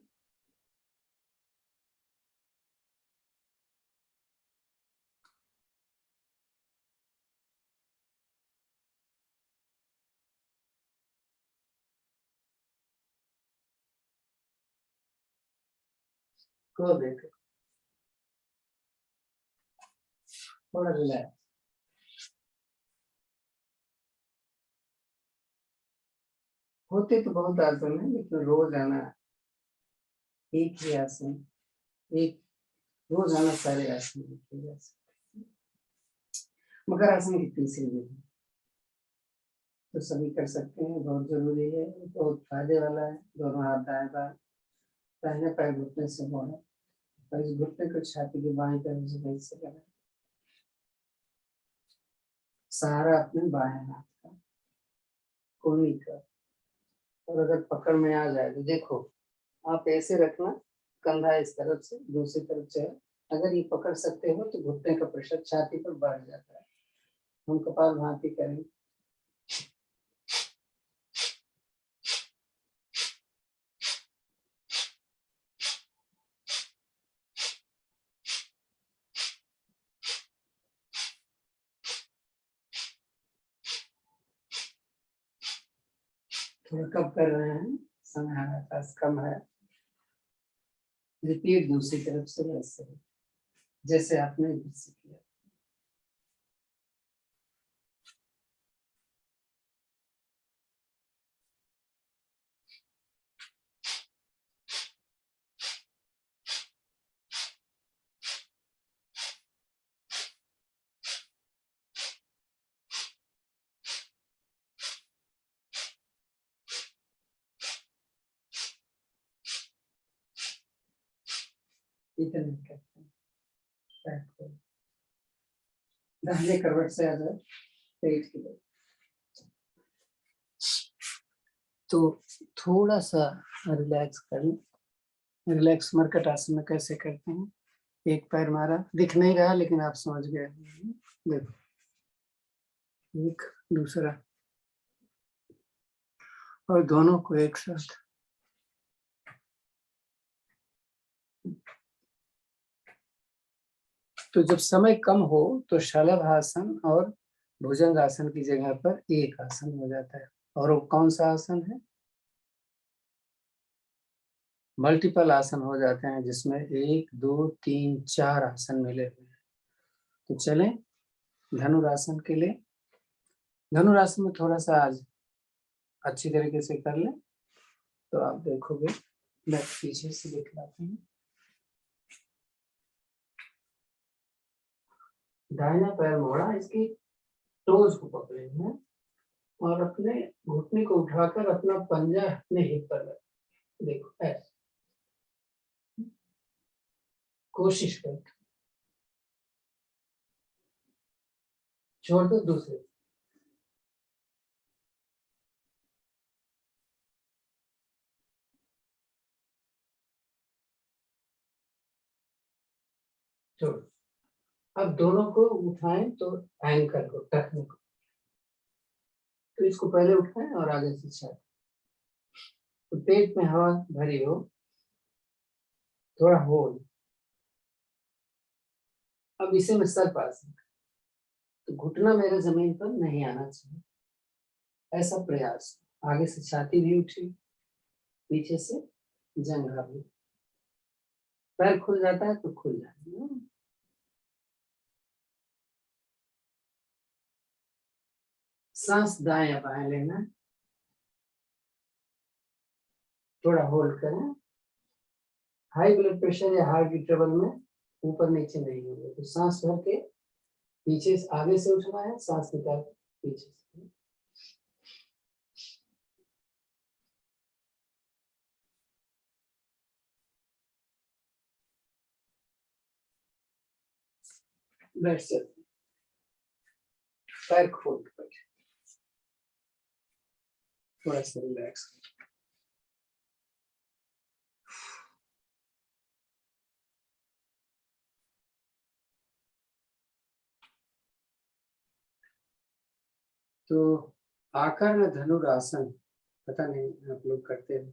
को देखो, थोड़ा रिलैक्स। होते तो बहुत आसन है, लेकिन रोज आना एक ही आसन, एक रोज आना सारे आसन किए जा सकते हैं। मकर आसन की तीसरी विधि तो सभी कर सकते हैं, बहुत जरूरी है, बहुत फायदे वाला है। दोनों हाथ दाएं बाएं, दाहिने पैर घुटने से मोड़े और इस घुटने को छाती के बाएं पैर से लगाएं। सहारा अपने बाएं हाथ का, कोहनी का। और अगर पकड़ में आ जाए तो देखो, आप ऐसे रखना, कंधा इस तरफ से, दूसरी तरफ से। अगर ये पकड़ सकते हो तो घुटने का प्रेशर छाती पर बढ़ जाता है। हम कपालभाति करेंगे। थोड़ा कब कर रहे हैं, समय हमारे पास कम है। रिपीट दूसरी तरफ से वैसे, जैसे आपने इधर से किया। इतना करते हैं, बैक को दाहिने करवट से आ जाए, पेट की तरफ। तो थोड़ा सा रिलैक्स करें। रिलैक्स मरकट आसन में कैसे करते हैं, एक पैर मारा, दिख नहीं रहा लेकिन आप समझ गए। देखो, एक दूसरा, और दोनों को एक साथ। तो जब समय कम हो तो शलभासन और भुजंगासन की जगह पर एक आसन हो जाता है। और वो कौन सा आसन है? मल्टीपल आसन हो जाते हैं, जिसमें 1 2 3 4 आसन मिले हुए हैं। तो चलें, धनुरासन के लिए। धनुरासन में थोड़ा सा आज अच्छी तरीके से कर लें तो आप देखोगे। मैं पीछे से दिखलाता हूँ। दाहिना पैर मोड़ा, इसकी टोज को पकड़े हैं और अपने घुटने को उठाकर अपना पंजा अपने हिप पर रख, देखो ऐसे कोशिश कर, छोड़ दो दूसरे। छोड़। अब दोनों को उठाएं तो एंकल को, टखने को, तो इसको पहले उठाएं और आगे से छाएं तो पेट में हवा भरी हो, थोड़ा होल। अब इसे मैं सर पास, तो घुटना मेरे जमीन पर नहीं आना चाहिए, ऐसा प्रयास। आगे से छाती भी उठी, पीछे से जंघा भी। पैर खुल जाता है तो खुल जाए। सांस दाएं या बाएं लेना, थोड़ा होल्ड करें। हाई ब्लड प्रेशर या हार्ट की ट्रबल में ऊपर नीचे नहीं होंगे, तो सांस भर के पीछे से आगे से उठना है, सांस निकाल के पीछे से। बैठ सकते, पैर खोल के बैठे, थोड़ा सा रिलैक्स। तो आकर्ण धनुरासन, पता नहीं आप लोग करते हैं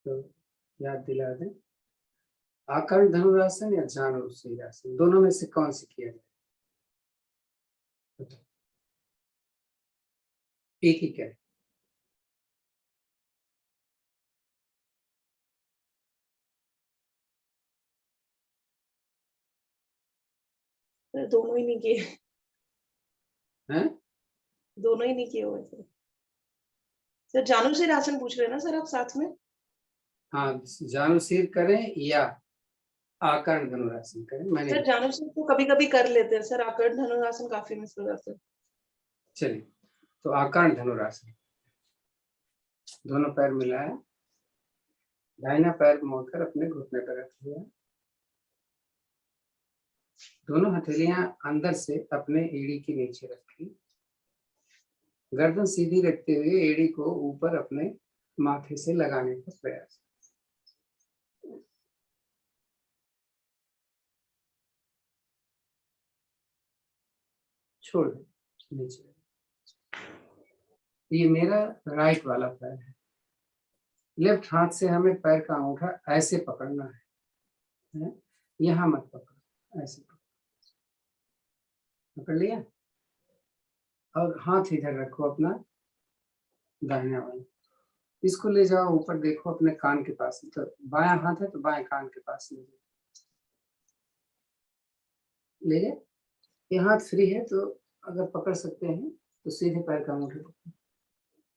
तो याद दिला दें। आकर्ण धनुरासन या जानुशीरासन, दोनों में से कौन सी किया जाए? एक ही क्या है? दोनों ही नहीं किए। हैं? दोनों ही नहीं किए हुए सर। सर जानुशीरासन पूछ रहे हैं ना सर आप साथ में? हाँ, जानुशीर करें या आकर्ण धनुरासन करें। मैंने सर जानुशीर तो कभी कभी कर लेते हैं सर, आकर्ण धनुरासन काफी मिस हो जाते हैं। चलिए, तो आकर्ण धनुरासन, दोनों पैर मिलाए, दाहिना पैर मोड़कर अपने घुटने पर रख लिया, दोनों हथेलियां अंदर से अपने एड़ी के नीचे रखी, गर्दन सीधी रखते हुए एड़ी को ऊपर अपने माथे से लगाने का प्रयास। छोड़ नीचे। ये मेरा राइट वाला पैर है। लेफ्ट हाथ से हमें पैर का अंगूठा ऐसे पकड़ना है? यहाँ मत पकड़ो, ऐसे पकड़ लिया और हाथ इधर रखो अपना दाहिना वाला, इसको ले जाओ ऊपर, देखो अपने कान के पास। तो बायां हाथ है तो बाएं कान के पास ले जाए। ये हाथ फ्री है तो अगर पकड़ सकते हैं तो सीधे पैर का अंगूठा पकड़ो।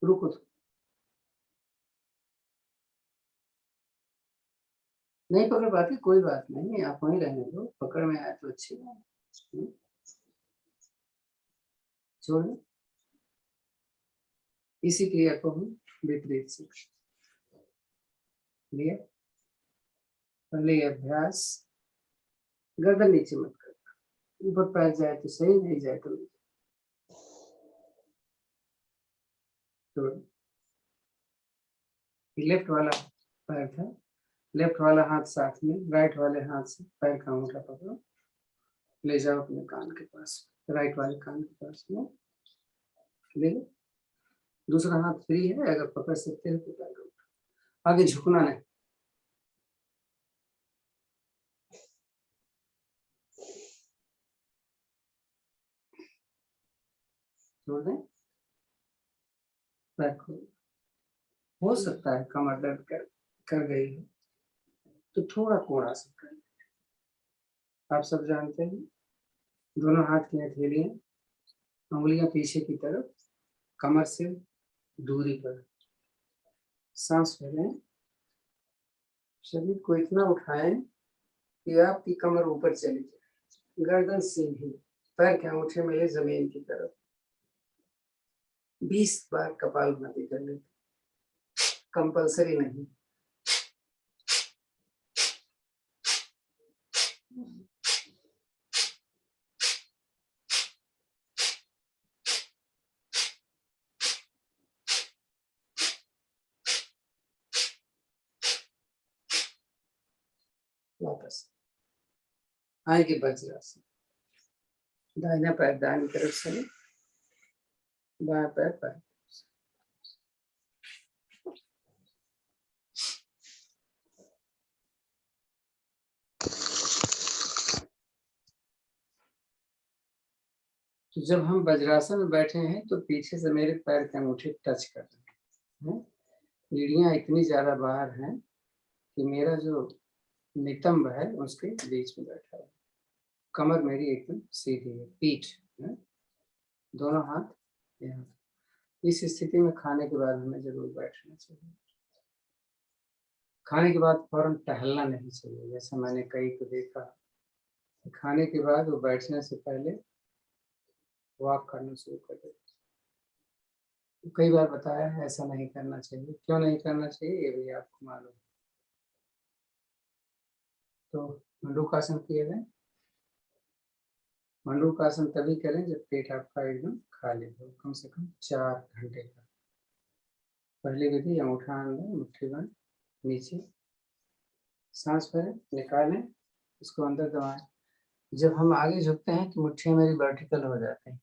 रुको तो नहीं पकड़ पाते, कोई बात नहीं, आप वहीं रहने दो, पकड़ में आए तो अच्छी बात। छोड़, इसी क्रिया को हम विपरीत से लिया। पहले अभ्यास, गर्दन नीचे मत कर, ऊपर पैर जाए तो सही, नहीं जाए तो छोड़। लेफ्ट वाला पैर था, लेफ्ट वाला हाथ साथ में, राइट वाले हाथ से पैर का अंगूठा पकड़ो, ले जाओ अपने कान के पास, राइट वाले कान के पास में ले। दूसरा हाथ फ्री है, अगर पकड़ सकते हैं तो पैर का आगे झुकना नहीं। छोड़ दें, पैर खोल। हो सकता है कमर दर्द कर गई है तो थोड़ा कोण आसन करें। आप सब जानते हैं दोनों हाथ की हथेलियां, उंगलियां पीछे की तरफ, कमर से दूरी पर। सांस फैलें। शरीर को इतना उठाएं कि आपकी कमर ऊपर चली जाए, गर्दन सीधी, पैर के अंगूठे मिले जमीन की तरफ। 20 बार कपालभाति कर लें, कंपल्सरी नहीं। वापस आएंगे वज्रासन। दाहिना पैर दाहिनी तरफ से, बायां पैर बाएं। तो जब हम वज्रासन में बैठे हैं तो पीछे से मेरे पैर के अंगूठे टच कर रहे हैं। एड़ियां इतनी ज्यादा बाहर हैं कि मेरा जो नितंब है उसके बीच में बैठा है। कमर मेरी एकदम सीधी है, पीठ है? दोनों हाथ यहाँ। इस स्थिति में खाने के बाद हमें जरूर बैठना चाहिए। खाने के बाद फौरन टहलना नहीं चाहिए, जैसा मैंने कई को देखा। खाने के बाद वो बैठने से पहले वॉक करना शुरू कर देते। तो कई बार बताया है ऐसा नहीं करना चाहिए। क्यों नहीं करना चाहिए ये भी आपको मालूम। तो मंडूकासन किए गए। मंडूकासन तभी करें जब पेट आपका एकदम खाली हो, कम से कम 4 घंटे का। पहली विधि, अंगूठा अंदर, मुट्ठी बंद, नीचे, सांस भरें, निकालें, इसको अंदर दबाएं। जब हम आगे झुकते हैं तो मुट्ठियां मेरी वर्टिकल हो जाती हैं।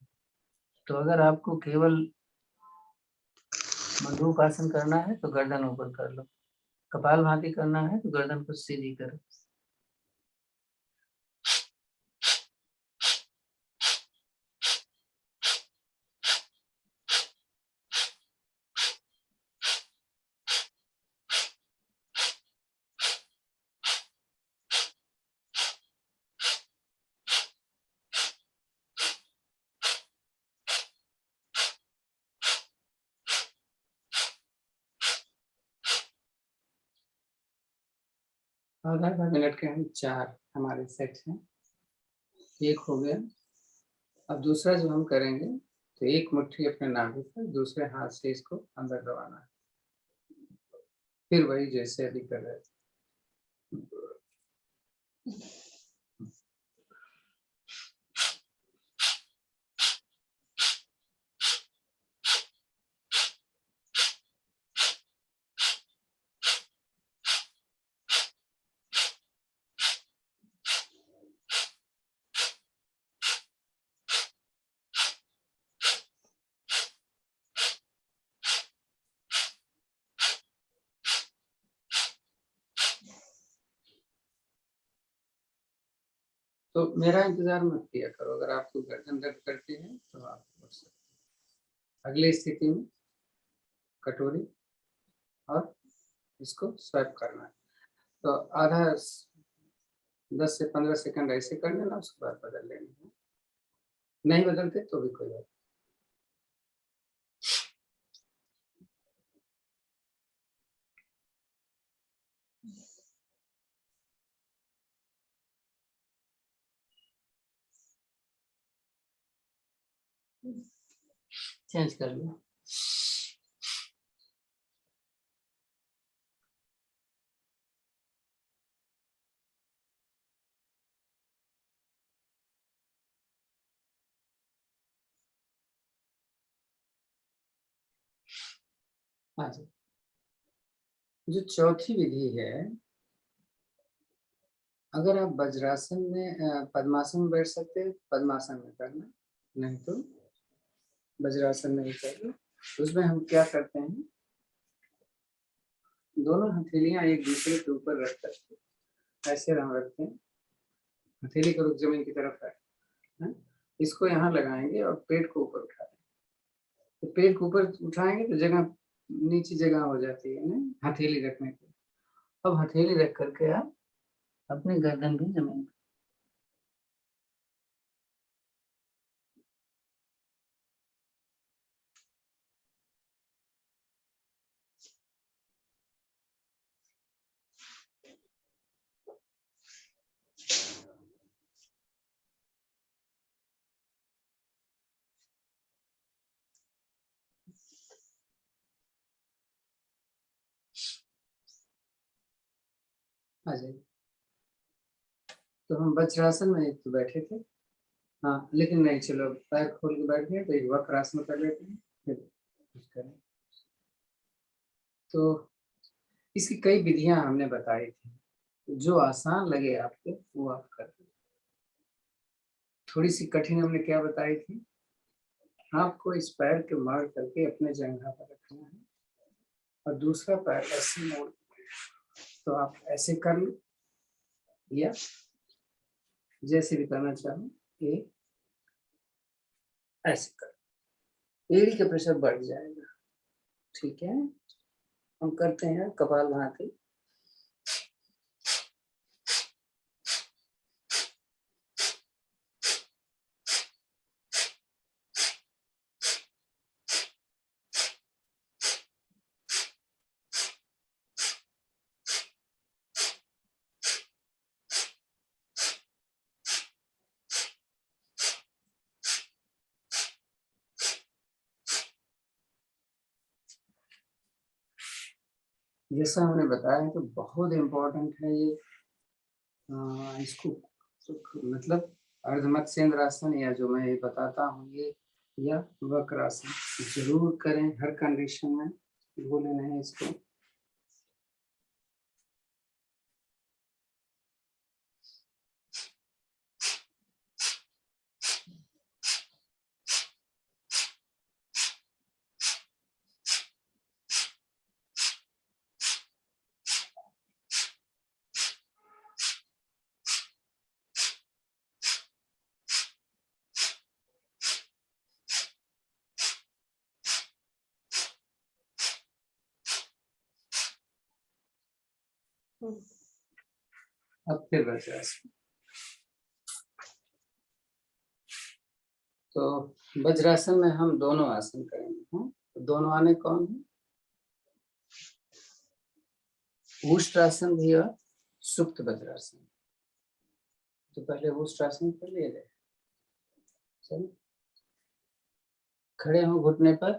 तो अगर आपको केवल मंडूकासन करना है तो गर्दन ऊपर कर लो, कपालभाति करना है तो गर्दन को सीधी करो। आधा मिनट के हम 4 हमारे सेट हैं। एक हो गया। अब दूसरा जो हम करेंगे तो एक मुट्ठी अपने नाभि पर, दूसरे हाथ से इसको अंदर दबाना है। फिर वही जैसे अभी कर रहे थे। तो मेरा इंतजार मत किया करो। अगर आपको गर्दन दर्द करती है तो आप उठ सकते हैं। अगली स्थिति में कटोरी और इसको स्वैप करना है। तो आधा 10 से 15 सेकंड ऐसे कर लेना, उसके बाद बदल लेना। नहीं बदलते तो भी कोई बात। चेंज कर लो। हाँ जी। जो चौथी विधि है, अगर आप वज्रासन में पद्मासन में बैठ सकते हैं पद्मासन में करना, नहीं तो वज्रासन में ही करना। उसमें हम क्या करते हैं, दोनों हथेलियां एक दूसरे के ऊपर रख करके ऐसे हम रखते हैं। हथेली का रुख जमीन की तरफ है? इसको यहाँ लगाएंगे और पेट को ऊपर उठाएंगे। तो पेट को ऊपर उठाएंगे तो जगह नीचे जगह हो जाती है ना हथेली रखने की। अब हथेली रख करके आप अपनी गर्दन भी जमीन आ जाइए। तो हम वज्रासन में एक तो बैठे थे, हाँ लेकिन नहीं, चलो पैर खोल के बैठ गए तो एक वक्रासन कर लेते हैं, फिर कुछ करें। तो इसकी कई विधियां हमने बताई थी, जो आसान लगे आपको वो आप कर। थोड़ी सी कठिन हमने क्या बताई थी, आपको इस पैर के मार करके अपने जंघा पर रखना है और दूसरा पैर ऐसे मोड़, तो आप ऐसे कर लो या जैसे भी करना चाहो, ये ऐसे कर, एड़ी का प्रेशर बढ़ जाएगा। ठीक है, हम करते हैं कपालभाति। जैसा हमने बताया तो बहुत इम्पोर्टेंट है ये, इसको मतलब अर्धमत्स्येंद्रासन या जो मैं ये बताता हूँ ये, या वक्रासन जरूर करें हर कंडीशन में, भूले नहीं इसको। अब फिर वज्रासन। तो वज्रासन में हम दोनों आसन करेंगे। तो दोनों आने कौन है, उष्ट्रासन भी और सुप्त वज्रासन। तो पहले उष्ट्रासन कर लिए गए, चलो खड़े हो, घुटने पर,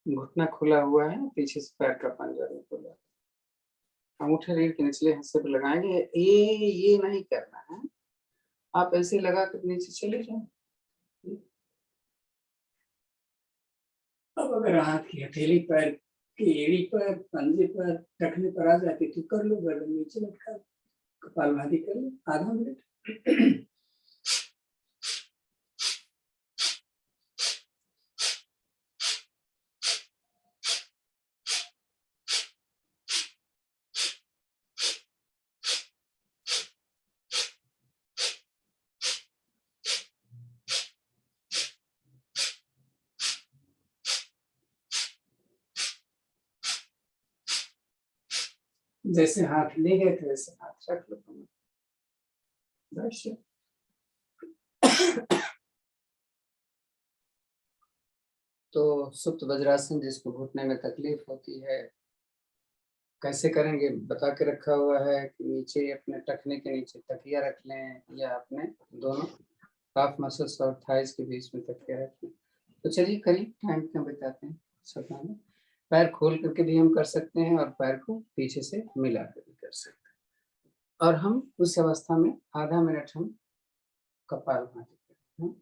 घुटना खुला हुआ है, पीछे से पैर का पंजा भी खुला, अंगूठे रीढ़ के निचले हिस्से पर लगाएंगे। ये नहीं करना है, आप ऐसे लगा कर नीचे चले जाओ। अब अगर हाथ की हथेली पैर की एड़ी पर, पंजे पर, टखने पर आ जाती तो कर लो, गर्दन नीचे लटका, कपालभाति कर लो आधा मिनट। जैसे हाथ ले गए थे वैसे हाथ रख लो कमर, बस। तो सुप्त वज्रासन जिसको घुटने में तकलीफ होती है, कैसे करेंगे बता के रखा हुआ है कि नीचे अपने टखने के नीचे तकिया रख लें या अपने दोनों काफ मसल्स और थाइस के बीच में तकिया रख लें। तो चलिए करीब टाइम क्यों बिताते हैं, सब में पैर खोल करके भी हम कर सकते हैं और पैर को पीछे से मिला कर भी कर सकते हैं। और हम उस अवस्था में आधा मिनट हम कपालभाति करते हैं।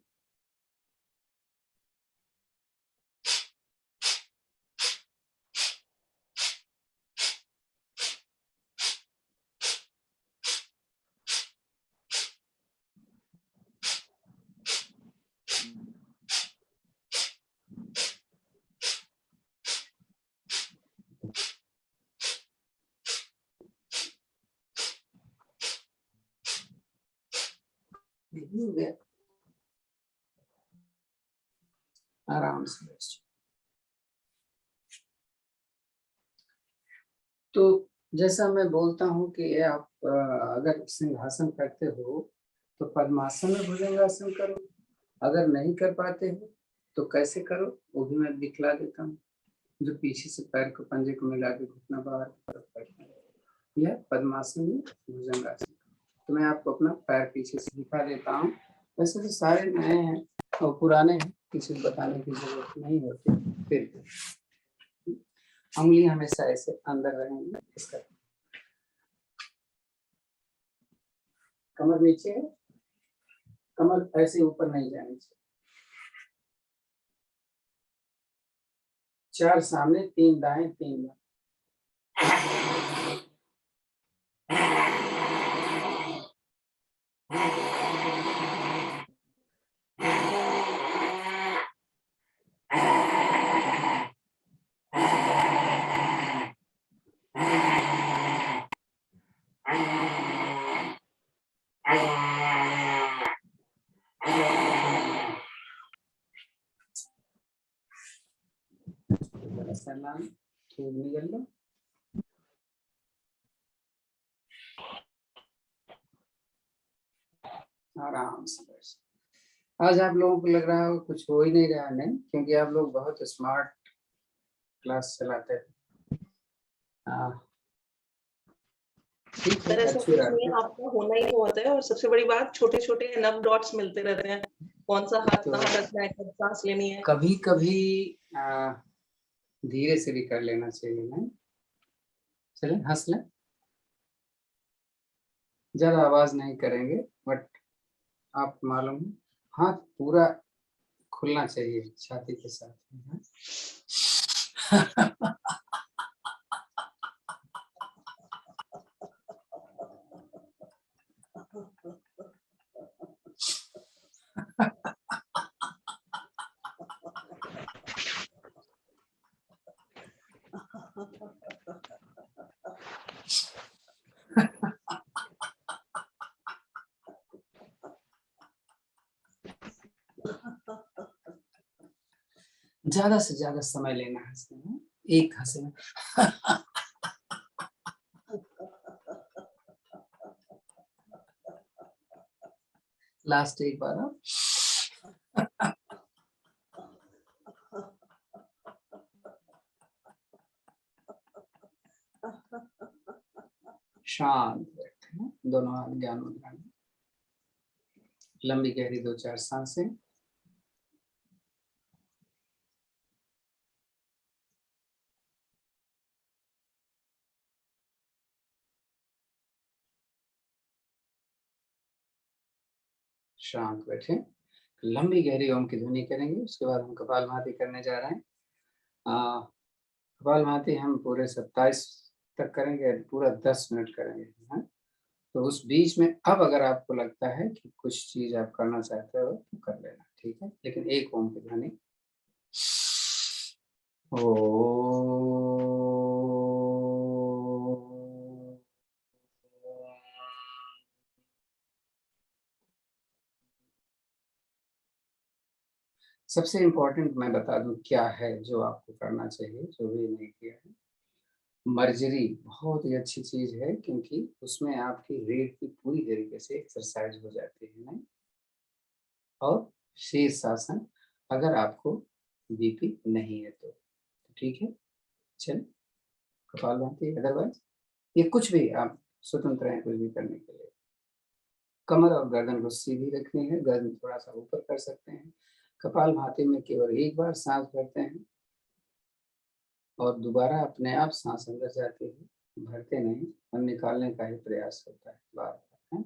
हो गया, आराम से बैठ। तो जैसा मैं बोलता हूँ कि आप अगर सिंहासन करते हो तो पद्मासन में भुजंगासन करो, अगर नहीं कर पाते हो तो कैसे करो वो भी मैं दिखला देता हूँ। जो पीछे से पैर को पंजे को मिला के घुटना बाहर की तरफ करना है, यह पद्मासन में भुजंगासन। तो मैं आपको अपना पैर पीछे से दिखा देता हूँ। वैसे तो सारे नए हैं और पुराने हैं, किसी को बताने की जरूरत नहीं होती, फिर उंगली हमेशा ऐसे अंदर रहेंगी, इसका कमर नीचे है, कमर ऐसे ऊपर नहीं जानी चाहिए। 4 सामने, 3 दाएं, 3 बाएं। सलाम, खूब निकल लो। आराम से बैठ। आज आप लोगों को लग रहा हो कुछ हो ही नहीं रहा, नहीं, क्योंकि आप लोग बहुत स्मार्ट क्लास चलाते हैं। ठीक है, सर ऐसा अच्छी कुछ बात नहीं है। है, आपका होना ही होता है। और सबसे बड़ी बात, छोटे छोटे इनफ डॉट्स मिलते रहते हैं, कौन सा हाथ तो कहाँ रखना है, कब सांस लेनी है। कभी कभी धीरे से भी कर लेना चाहिए, नहीं? चले हंस लें, ज्यादा आवाज नहीं करेंगे, बट आप मालूम है, हाथ पूरा खुलना चाहिए छाती के साथ में। ज्यादा से ज्यादा समय लेना हंसने में, एक हंसे में। लास्ट एक बार आप शांत बैठे हैं, दोनों हाथ ज्ञान मुद्रा में, लंबी गहरी 2-4 सांसें। शांत बैठे, लंबी गहरी ओम की ध्वनि करेंगे। उसके बाद हम कपालभाति करने जा रहे हैं। कपालभाति हम पूरे 27 तक करेंगे, पूरा 10 मिनट करेंगे, हाँ? तो उस बीच में अब अगर आपको लगता है कि कुछ चीज आप करना चाहते हो तो कर लेना, ठीक है, लेकिन एक ओम की ध्वनि। सबसे इम्पोर्टेंट मैं बता दूं क्या है जो आपको करना चाहिए, जो भी नहीं किया है। मर्जरी बहुत ही अच्छी चीज है, क्योंकि उसमें आपकी रीढ़ की पूरी तरीके से एक्सरसाइज हो जाती है, नहीं? और शीर्षासन अगर आपको बीपी नहीं है तो ठीक है। चल कपालभाति, अदरवाइज ये कुछ भी आप स्वतंत्र हैं कुछ भी करने के लिए। कमर और गर्दन को सीधी रखनी है, गर्दन थोड़ा सा ऊपर कर सकते हैं। कपालभाति में केवल एक बार सांस भरते हैं और दोबारा अपने आप सांस अंदर जाती है, भरते नहीं और निकालने का ही प्रयास होता है बार बार, है?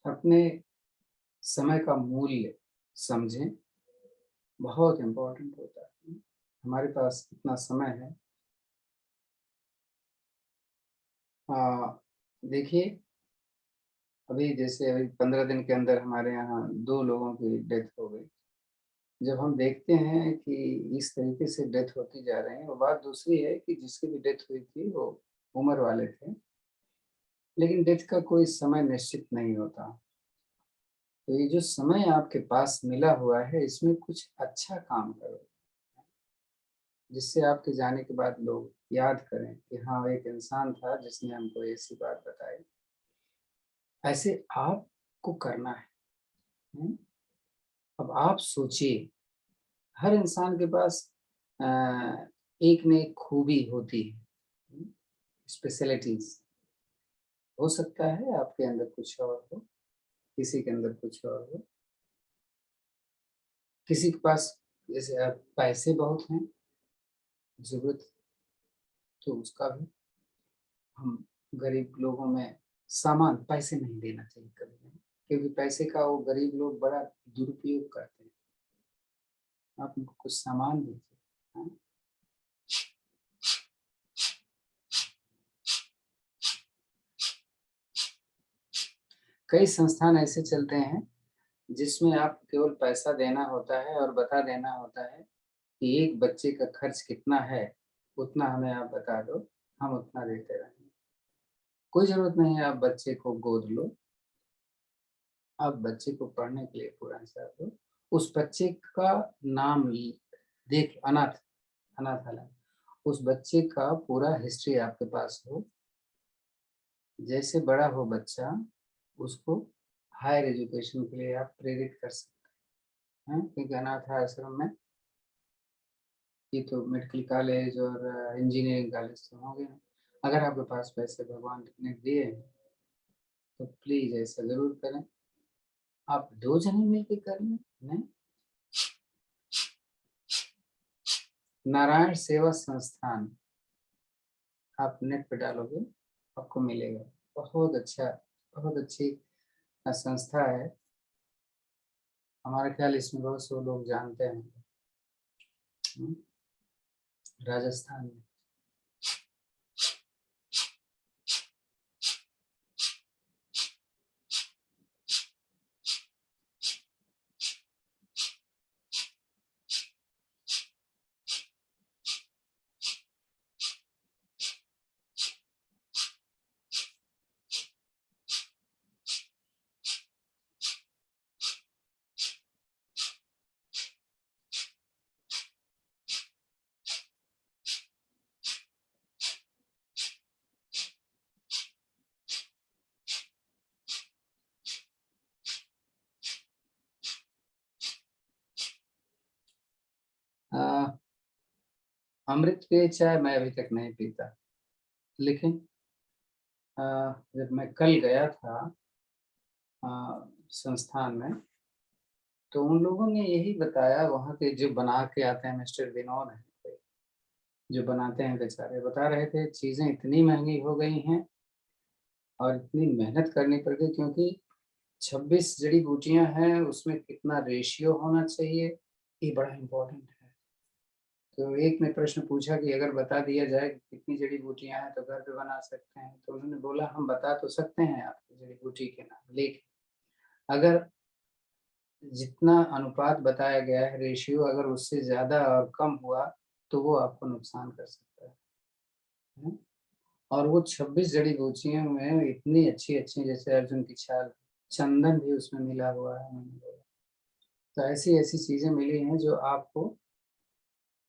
अपने समय का मूल्य समझें, बहुत इम्पोर्टेंट होता है। हमारे पास इतना समय है। देखिए, अभी जैसे अभी 15 दिन के अंदर हमारे यहाँ 2 लोगों की डेथ हो गई। जब हम देखते हैं कि इस तरीके से डेथ होती जा रही है, और बात दूसरी है कि जिसकी भी डेथ हुई थी वो उम्र वाले थे, लेकिन डेथ का कोई समय निश्चित नहीं होता। तो ये जो समय आपके पास मिला हुआ है, इसमें कुछ अच्छा काम करो, जिससे आपके जाने के बाद लोग याद करें कि हाँ, एक इंसान था जिसने हमको ऐसी बात बताई। ऐसे आपको करना है। हुँ? अब आप सोचिए, हर इंसान के पास अ, एक न एक खूबी होती है, स्पेशलिटीज़। हो सकता है आपके अंदर कुछ और हो, किसी के अंदर कुछ और हो। किसी के पास जैसे पैसे बहुत हैं, ज़रूरत तो उसका भी। हम गरीब लोगों में सामान पैसे नहीं देना चाहिए कभी नहीं, क्योंकि पैसे का वो गरीब लोग बड़ा दुरुपयोग करते हैं। आप उनको कुछ सामान दीजिए, हाँ। कई संस्थान ऐसे चलते हैं जिसमें आप केवल पैसा देना होता है और बता देना होता है कि एक बच्चे का खर्च कितना है, उतना हमें आप बता दो, हम उतना देते रहेंगे। कोई ज़रूरत नहीं है आप बच्चे को गोद लो, आप बच्चे को पढ़ने के लिए पूरा हिसाब दो। उस बच्चे का नाम देख अनाथालय, उस बच्चे का पूरा हिस्ट्री आपके पास हो। जैसे बड़ा हो बच्चा, उसको हायर एजुकेशन के लिए आप प्रेरित कर सकते हैं, क्योंकि अनाथ आश्रम में ये तो मेडिकल कॉलेज और इंजीनियरिंग कॉलेज तो होंगे ना। अगर आपके पास पैसे भगवान ने दिए हैं, तो प्लीज़ ऐसा ज़रूर करें। आप 2 जने मिलके कर लें, नहीं? नारायण सेवा संस्थान, आप नेट पे डालोगे, आपको मिलेगा। बहुत अच्छा, बहुत अच्छी संस्था है। हमारा ख्याल इसमें बहुत से लोग जानते हैं। हुँ, राजस्थान में। अ, अमृत पेय चाय मैं अभी तक नहीं पीता, लेकिन अ, जब मैं कल गया था अ, संस्थान में, तो उन लोगों ने यही बताया, वहाँ के जो बना के आते हैं मिस्टर विनोद हैं कोई, जो बनाते हैं बेचारे, बता रहे थे चीज़ें इतनी महँगी हो गई हैं और इतनी मेहनत करनी पड़ गई, क्योंकि 26 जड़ी-बूटियाँ हैं, उसमें कितना रेशियो होना चाहिए, ये बड़ा इम्पोर्टेंट है। तो एक ने प्रश्न पूछा कि अगर बता दिया जाए कि कितनी जड़ी-बूटियाँ हैं तो घर पे बना सकते हैं, तो उन्होंने बोला हम बता तो सकते हैं आपको जड़ी-बूटी के नाम, लेकिन अगर जितना अनुपात बताया गया है रेशियो, अगर उससे ज़्यादा और कम हुआ, तो वो आपको नुकसान कर सकता है। हुँ? और वो 26 जड़ी-बूटियों में इतनी अच्छी-अच्छी, जैसे अर्जुन की छाल, चंदन भी उसमें मिला हुआ है उन्होंने बोला। तो ऐसी-ऐसी चीज़ें मिली हैं जो आपको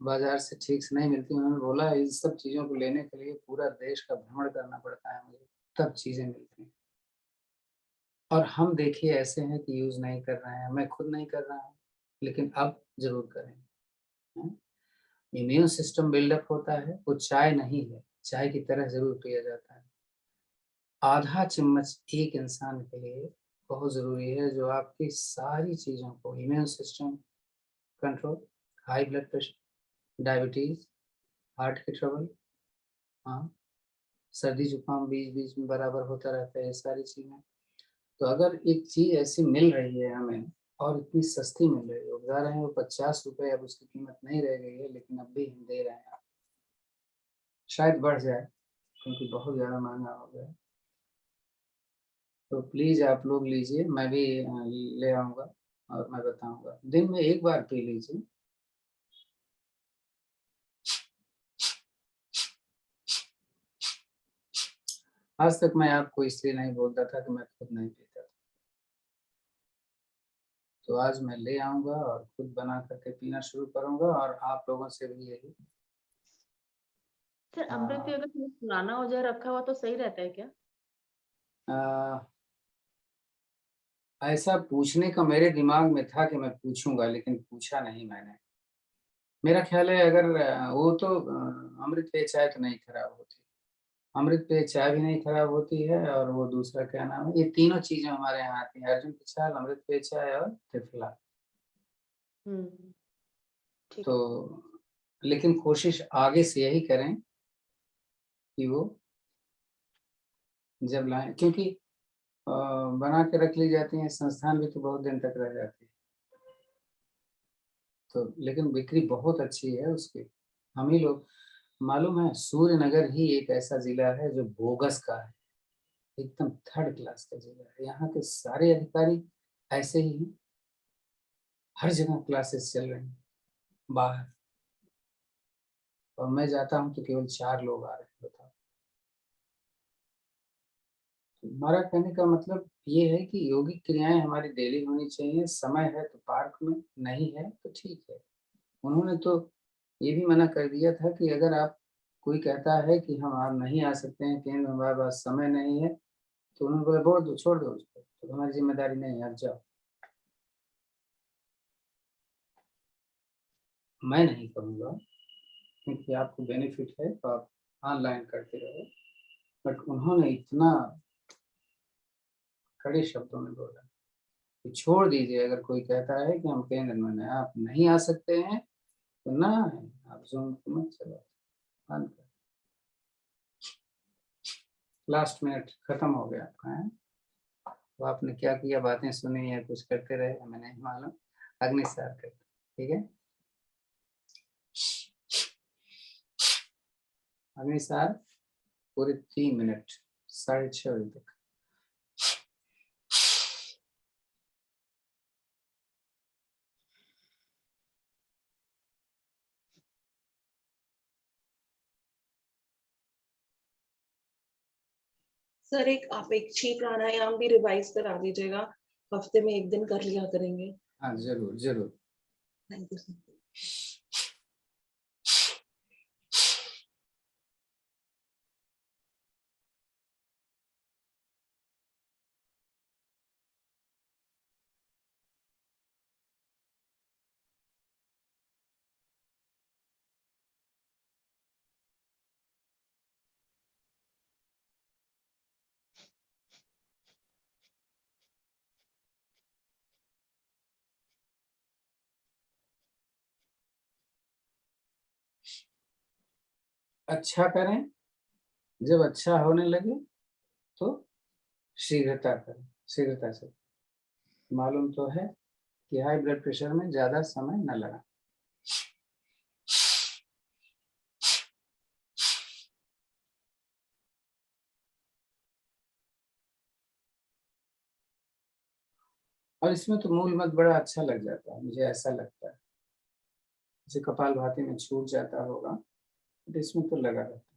बाज़ार से ठीक से नहीं मिलती। उन्होंने बोला इन सब चीज़ों को लेने के लिए पूरा देश का भ्रमण करना पड़ता है मुझे, तब चीज़ें मिलती हैं। और हम देखिए ऐसे हैं कि यूज़ नहीं कर रहे हैं, मैं खुद नहीं कर रहा हूँ, लेकिन अब ज़रूर करेंगे, हैं? इम्यून सिस्टम बिल्डअप होता है, वो चाय नहीं है, चाय की तरह ज़रूर पिया जाता है। आधा चम्मच एक इंसान के लिए बहुत ज़रूरी है, जो आपकी सारी चीज़ों को, immune system control, high blood pressure, diabetes, heart के ट्रबल, हाँ, सर्दी-जुकाम बीच-बीच में बराबर होता रहता है, ये सारी चीज़ें। तो अगर एक चीज़ ऐसी मिल रही है हमें, और इतनी सस्ती मिल रही है, बता रहे हैं वो 50 रुपए, अब उसकी कीमत नहीं रह गई है, लेकिन अब भी हम दे रहे हैं। शायद बढ़ जाए क्योंकि बहुत ज़्यादा महंगा हो गया। तो प्लीज़ आप लोग लीजिए, मैं भी ले आऊँगा और मैं बताऊँगा। दिन में 1 बार पी लीजिए। आज तक मैं आपको इसलिए नहीं बोलता था कि मैं खुद नहीं पीता था। तो आज मैं ले आऊँगा और खुद बना करके पीना शुरू करूँगा, और आप लोगों से भी यही। सर अमृत हाँ। अगर थोड़ा पुराना हो जाए रखा हुआ तो सही रहता है क्या? अ, ऐसा पूछने का मेरे दिमाग में था कि मैं पूछूँगा, लेकिन पूछा नहीं मैंने। मेरा ख़्याल है अगर वो तो अमृत पेय चाय तो नहीं खराब होती। अमृत पेय चाय भी नहीं खराब होती है, और वो दूसरा क्या नाम है? ये तीनों चीज़ें हमारे यहाँ आती हैं, अर्जुन की छाल, अमृत पेय चाय और त्रिफला। ठीक तो है। लेकिन कोशिश आगे से यही करें कि वो जब लाएँ, क्योंकि बना के रख ली जाती हैं, संस्थान भी तो बहुत दिन तक रह जाती है। तो लेकिन बिक्री बहुत अच्छी है उसकी। हम ही लोग, मालूम है, सूर्यनगर ही एक ऐसा ज़िला है जो बोगस का है, एकदम थर्ड क्लास का ज़िला है। यहाँ के सारे अधिकारी ऐसे ही हैं, हर जगह क्लासेस चल रही हैं बाहर, और मैं जाता हूँ तो केवल 4 लोग आ रहे हैं, बताओ। हमारा कहने का मतलब ये है कि योगिक क्रियाएँ हमारी डेली होनी चाहिए, समय है तो पार्क में, नहीं है तो ठीक है। उन्होंने तो ये भी मना कर दिया था कि अगर आप, कोई कहता है कि हम आप नहीं आ सकते हैं केंद्र में, हमारे पास समय नहीं है, तो उन्होंने बोला बोल दो, छोड़ दो उसको, तो हमारी ज़िम्मेदारी नहीं है, आप जाओ। मैं नहीं करूँगा, क्योंकि आपको बेनिफिट है तो आप ऑनलाइन करते रहो, बट उन्होंने इतना कड़े शब्दों में बोला कि छोड़ दीजिए, अगर कोई कहता है कि हम केंद्र में नहीं, आप नहीं आ सकते हैं तो ना आएँ, आप ज़ूम को मत चलाओ, बंद करो। लास्ट मिनट खत्म हो गया आपका, हैं? तो आपने क्या किया, बातें सुनी या कुछ करते रहे, हमें नहीं मालूम। अग्निसार करते, ठीक है? अग्निसार पूरे 3 मिनट, 6:30 बजे तक। सर एक आप एक छी प्राणायाम भी रिवाइज करा दीजिएगा, हफ्ते में 1 दिन कर लिया करेंगे। हाँ, ज़रूर, ज़रूर। Thank you sir. अच्छा करें, जब अच्छा होने लगे तो शीघ्रता करें, शीघ्रता से। मालूम तो है कि हाई ब्लड प्रेशर में ज़्यादा समय ना लगाएँ। और इसमें तो मूल मंत्र बड़ा अच्छा लग जाता है, मुझे ऐसा लगता है। जैसे कपालभाति में छूट जाता होगा, बट इसमें तो लगा रहता है।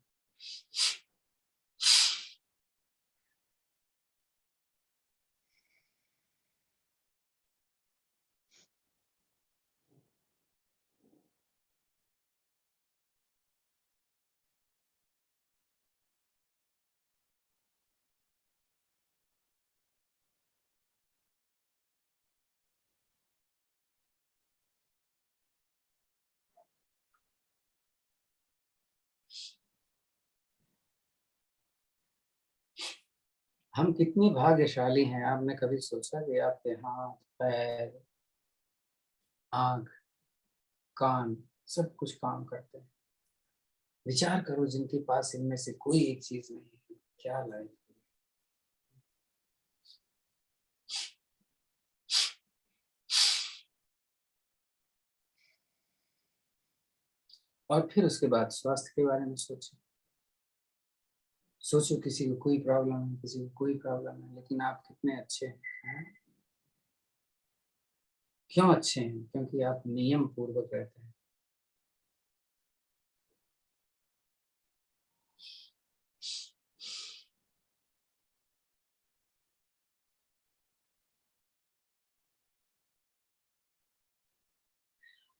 हम कितने भाग्यशाली हैं, आपने कभी सोचा कि आपके हाथ, पैर, आँख, कान सब कुछ काम करते हैं? विचार करो, जिनके पास इनमें से कोई एक चीज़ नहीं है, क्या लाइफ है। और फिर उसके बाद स्वास्थ्य के बारे में सोचो। सोचो किसी को कोई प्रॉब्लम है, किसी को कोई प्रॉब्लम है, लेकिन आप कितने अच्छे हैं। क्यों अच्छे हैं? क्योंकि आप नियम पूर्वक रहते हैं।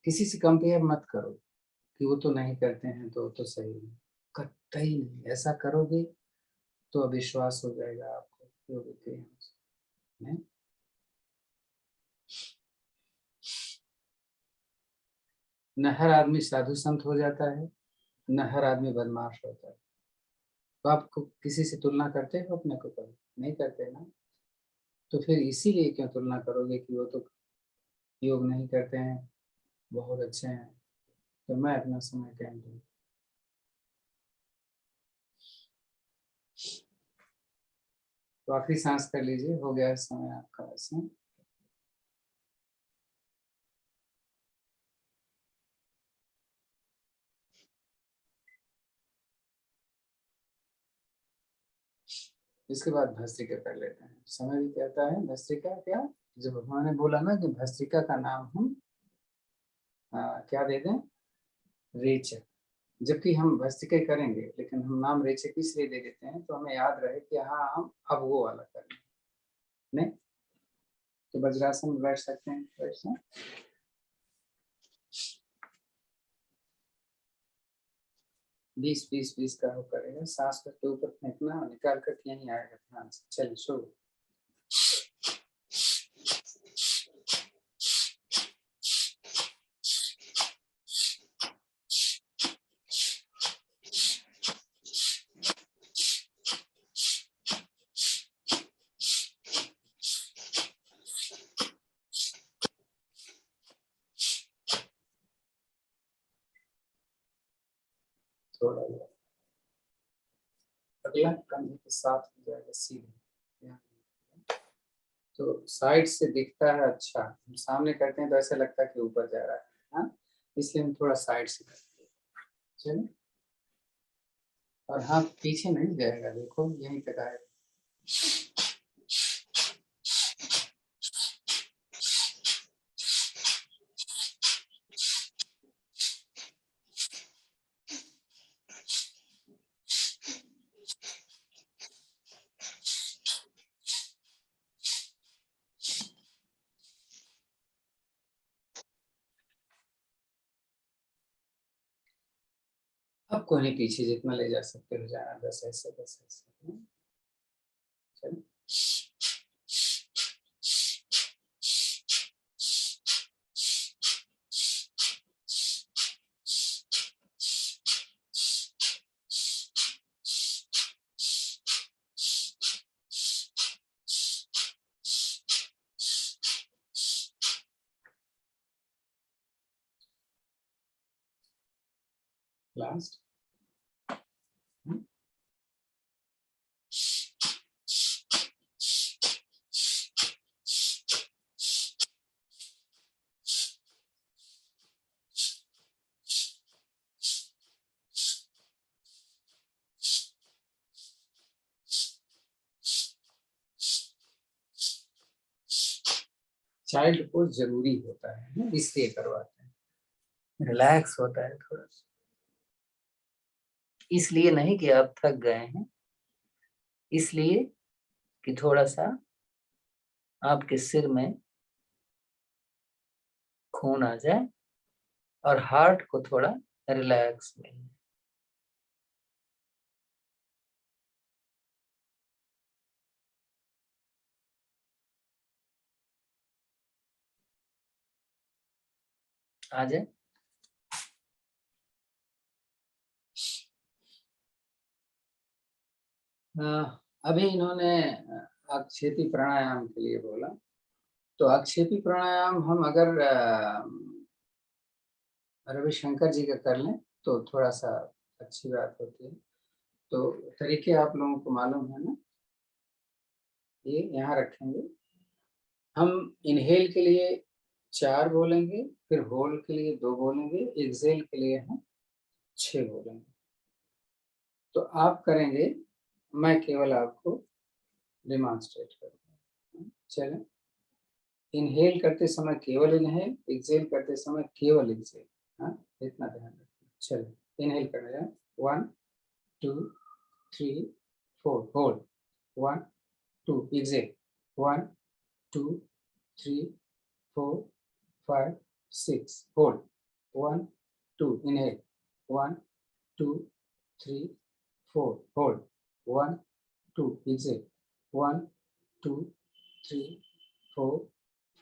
किसी से कंपेयर मत करो कि वो तो नहीं करते हैं तो सही है। कतई नहीं। ऐसा करोगे तो अविश्वास हो जाएगा आपको जो भी कहें नहीं? न हर आदमी साधु संत हो जाता है, न हर आदमी बदमाश होता है। तो आपको किसी से तुलना करते हो अपने को? कभी नहीं करते ना। तो फिर इसीलिए क्यों तुलना करोगे कि वो तो योग नहीं करते हैं, बहुत अच्छे हैं, तो मैं अपना समय कैम दूँ। तो आखिरी सांस कर लीजिए, हो गया समय आपका वैसे। इसके बाद भस्त्रिका कर लेते हैं। समय भी कहता है भस्त्रिका क्या, जब उन्होंने बोला ना कि भस्त्रिका का नाम हम क्या दे दें, रेचक। जबकि हम भस्त्रिका ही करेंगे, लेकिन हम नाम रेचक इसलिए दे देते हैं तो हमें याद रहे कि हाँ हम अब वो वाला करें। नहीं तो वज्रासन में बैठ सकते हैं। बैठना 20-20-20 का हो करेगा। सांस करके ऊपर फेंकना और निकाल कर यहीं आएगा ध्यान से। चलिए शुरू। थोड़ा अगला कंधे के साथ हो जाएगा सीधे। तो साइड से दिखता है अच्छा, हम सामने करते हैं तो ऐसा लगता है कि ऊपर जा रहा है। हाँ, इसलिए हम थोड़ा साइड से करते हैं। चलिए, और हाथ पीछे नहीं जाएगा, देखो यहीं तक आएगा। अब कोई पीछे जितना ले जा सकते हो जाना, 10 ऐसे 10 ऐसे। चलिए, लास्ट। चाइल्ड पोज जरूरी होता है ना, इसलिए करवाते हैं, रिलैक्स होता है थोड़ा सा। इसलिए नहीं कि आप थक गए हैं, इसलिए कि थोड़ा सा आपके सिर में खून आ जाए और हार्ट को थोड़ा रिलैक्स मिले। आ जाए। अभी इन्होंने अक्षेपी प्राणायाम के लिए बोला, तो अक्षेपी प्राणायाम हम अगर रविशंकर जी का कर लें तो थोड़ा सा अच्छी बात होती है। तो तरीके आप लोगों को मालूम है ना, ये यहाँ रखेंगे। हम इनहेल के लिए 4 बोलेंगे, फिर होल्ड के लिए 2 बोलेंगे, एक्सेल के लिए हम 6 बोलेंगे। तो आप करेंगे, मैं केवल आपको डिमॉन्स्ट्रेट करूंगा। चलें, इनहेल करते समय केवल इनहेल, एक्सेल करते समय केवल एक्सेल। हाँ, इतना ध्यान रखना। चलिए इनहेल करना है, 1 2 3 4 hold, 1 2 exhale, 1 2 3 4 5 6 hold, 1 2 inhale, 1 2 3 4 hold, 1 2 exhale, 1 2 3 4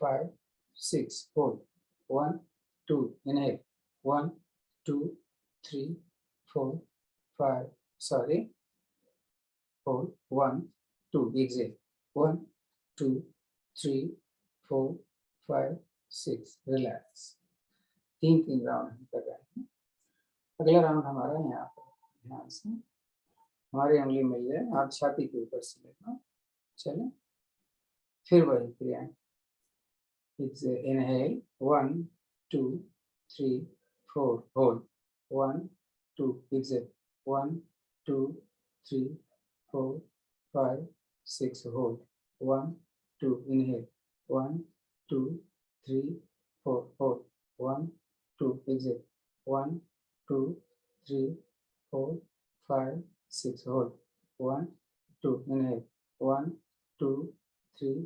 5 6 hold, 1 2 inhale, 1 2 3 4 5 sorry, hold, 1 2 exhale, 1 2 3 4 5 6 relax। 3 round हम कर रहे हैं। अगला राउंड हमारा यहाँ पर, ध्यान से हमारी उंगली मिल जाए, आप छाती के ऊपर से लेना। चलें, फिर वही क्रिया, inhale, 1 2 3 4 hold, 1 2 exhale, 1 2 3 4 5 6 hold, 1 2 inhale, 1 2 3 4 hold, 1 2 exhale, 1 2 3 4 5 6 hold, 1 2 inhale, 1 2 3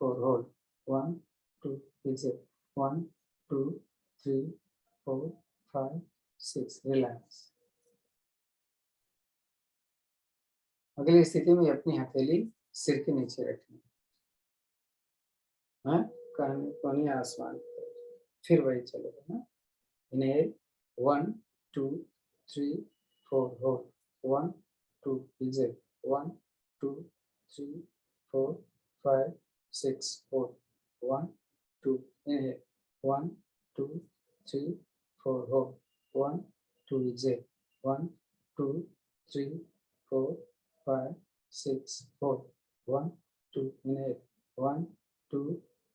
4 hold, 1 2 exhale, 1 2 3 4 5 6 relax. अगली स्थिति में अपनी हथेली सिर के नीचे रखनी है, कोनी आसमान, फिर वही चलेगा ना। Inhale, 1 2 3 4 hold, 1 2 exhale, 1 2 3 4 5 6 hold, 1 2 inhale, 1 2 3 4 hold, 1 2 exhale, 1 2 3 4 5 6 hold, 1 2 inhale, 1 2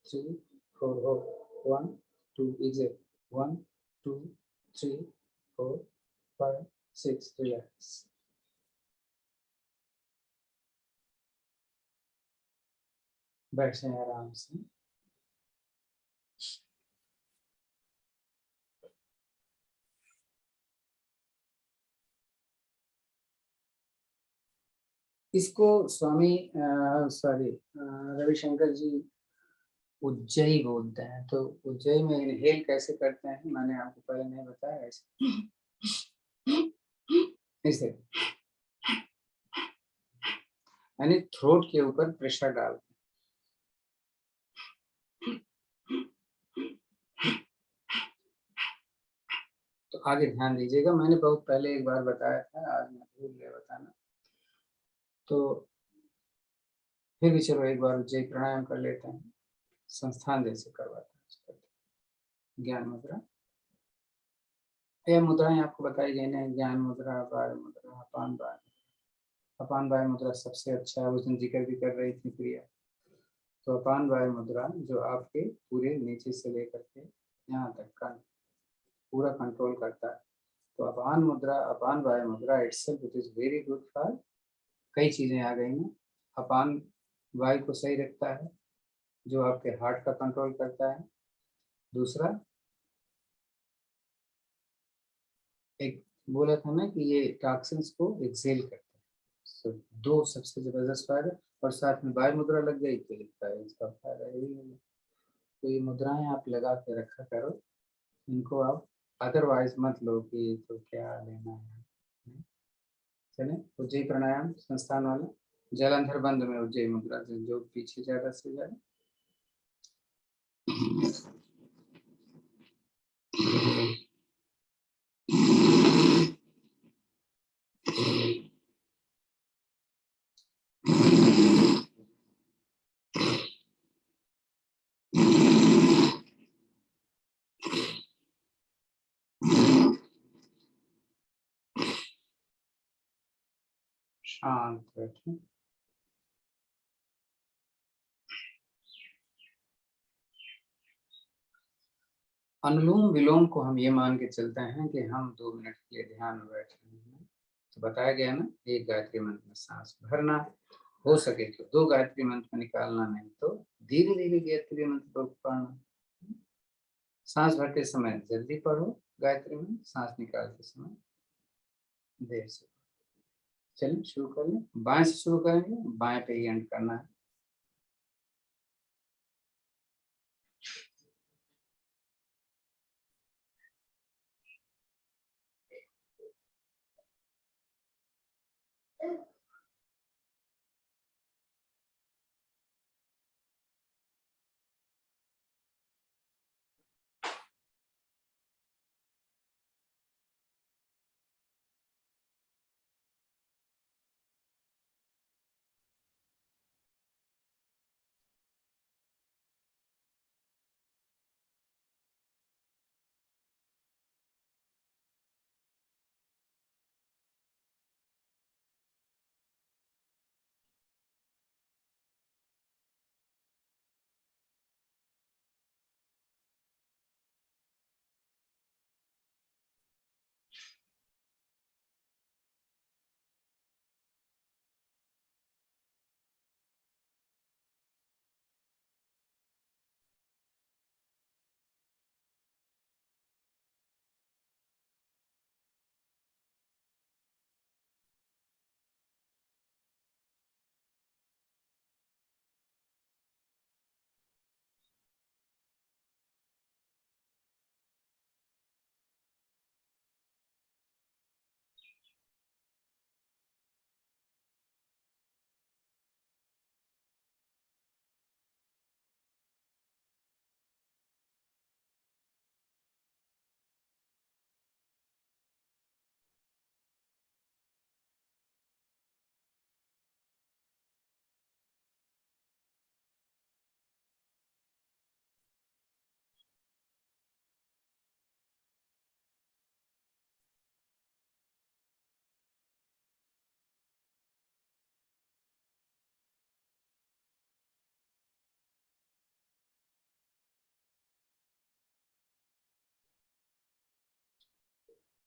3 4 hold, 1 2 exhale, 1 2 3 4 5 6 relax। बैठ जाए आराम से। इसको स्वामी रविशंकर जी उज्जयी बोलते हैं। तो उज्जयी में इनहेल कैसे करते हैं, मैंने आपको पहले नहीं बताया। ऐसे यानी थ्रोट के ऊपर प्रेशर डालते हैं। तो आगे ध्यान दीजिएगा, मैंने बहुत पहले एक बार बताया था, आज मैं भूल गया बताना। तो फिर भी चलो एक बार उज्जयी प्राणायाम कर लेते हैं, संस्थान जैसे करवाते हैं। ज्ञान मुद्रा, यह मुद्राएं आपको बताई गई ना, ज्ञान मुद्रा, वायु मुद्रा, अपान वायु। अपान वायु मुद्रा सबसे अच्छा है, उस दिन जिक्र भी कर रही थी प्रिया। तो अपान वायु मुद्रा जो आपके पूरे नीचे से लेकर के यहाँ तक का पूरा कंट्रोल करता है। तो अपान मुद्रा, अपान वायु मुद्रा itself it is very good for कई चीजें आ गई हैं। अपान वायु को सही रखता है, जो आपके हार्ट का कंट्रोल करता है। दूसरा, एक बोला था ना कि ये टॉक्सिन्स को एक्सेल करता है। तो 2 सबसे जबरदस्त फायदा, और साथ में वायु मुद्रा लग गई तो इसका फायदा यही है। तो ये मुद्राएं आप लगा के रखा करो, इनको आप अदरवाइज मत लो कि तो क्या लेना है। चले, उज्जयी प्राणायाम संस्थान वाला, जलंधर बंद में उज्जयी मुद्रा से जो पीछे ज्यादा से ज्यादा। शांत बैठे। अनुलोम विलोम को हम ये मान के चलते हैं कि हम 2 मिनट के लिए ध्यान में बैठ रहे हैं, तो बताया गया ना, एक गायत्री मंत्र में सांस भरना, हो सके तो 2 गायत्री मंत्र में निकालना, नहीं तो धीरे धीरे गायत्री मंत्र को पढ़ना। सांस भरते समय जल्दी पढ़ो गायत्री मंत्र, सांस निकालते समय देर से। चलिए शुरू कर लें, बाएं से शुरू करेंगे, बाएं पे ही एंड करना है।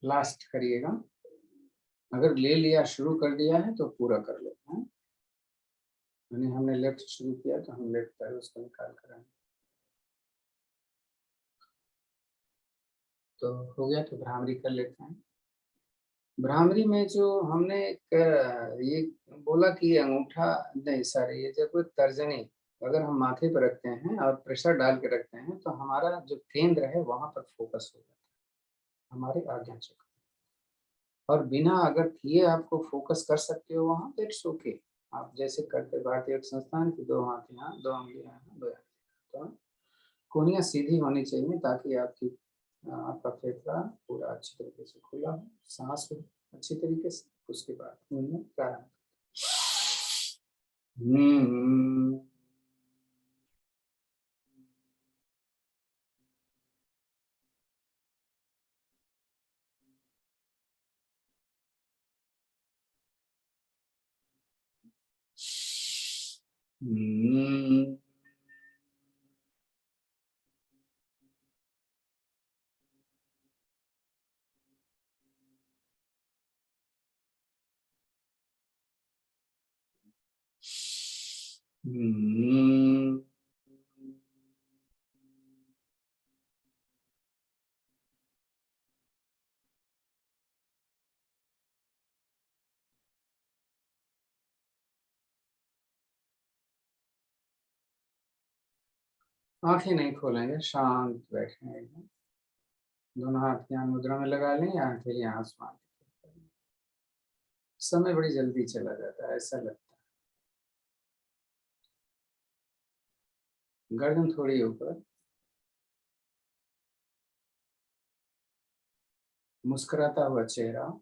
लास्ट करिएगा, अगर ले लिया, शुरू कर दिया है तो पूरा कर लो। यानी हमने लेफ्ट शुरू किया तो हम लेफ्ट पैर उसको निकाल कर आए, तो हो गया। तो भ्रामरी कर लेते हैं। भ्रामरी में जो हमने ये बोला कि अंगूठा नहीं, सॉरी, ये जब तर्जनी अगर हम माथे पर रखते हैं और प्रेशर डाल के रखते हैं तो हमारा जो केंद्र है वहां पर फोकस हो जाता है, हमारे आज्ञा चक्र। और बिना अगर किए आपको फोकस कर सकते हो वहां, तो इट्स ओके। आप जैसे करते भारतीय योग संस्थान की 2 हाथ यहाँ, 2 उंगलियां यहाँ, 2 तो कोहनियाँ सीधी होनी चाहिए ताकि आपका फेफड़ा पूरा अच्छी तरीके से खुला हो, सांस हो अच्छी तरीके से। उसके बाद घूमना प्रारंभ। आंखें नहीं खोलेंगे, शांत बैठेंगे एकदम। दोनों हाथ यहाँ मुद्रा में लगा लें, आंखें यहाँ आसमान। समय बड़ी जल्दी चला जाता है, ऐसा लगता है। गर्दन थोड़ी ऊपर, मुस्कुराता हुआ चेहरा।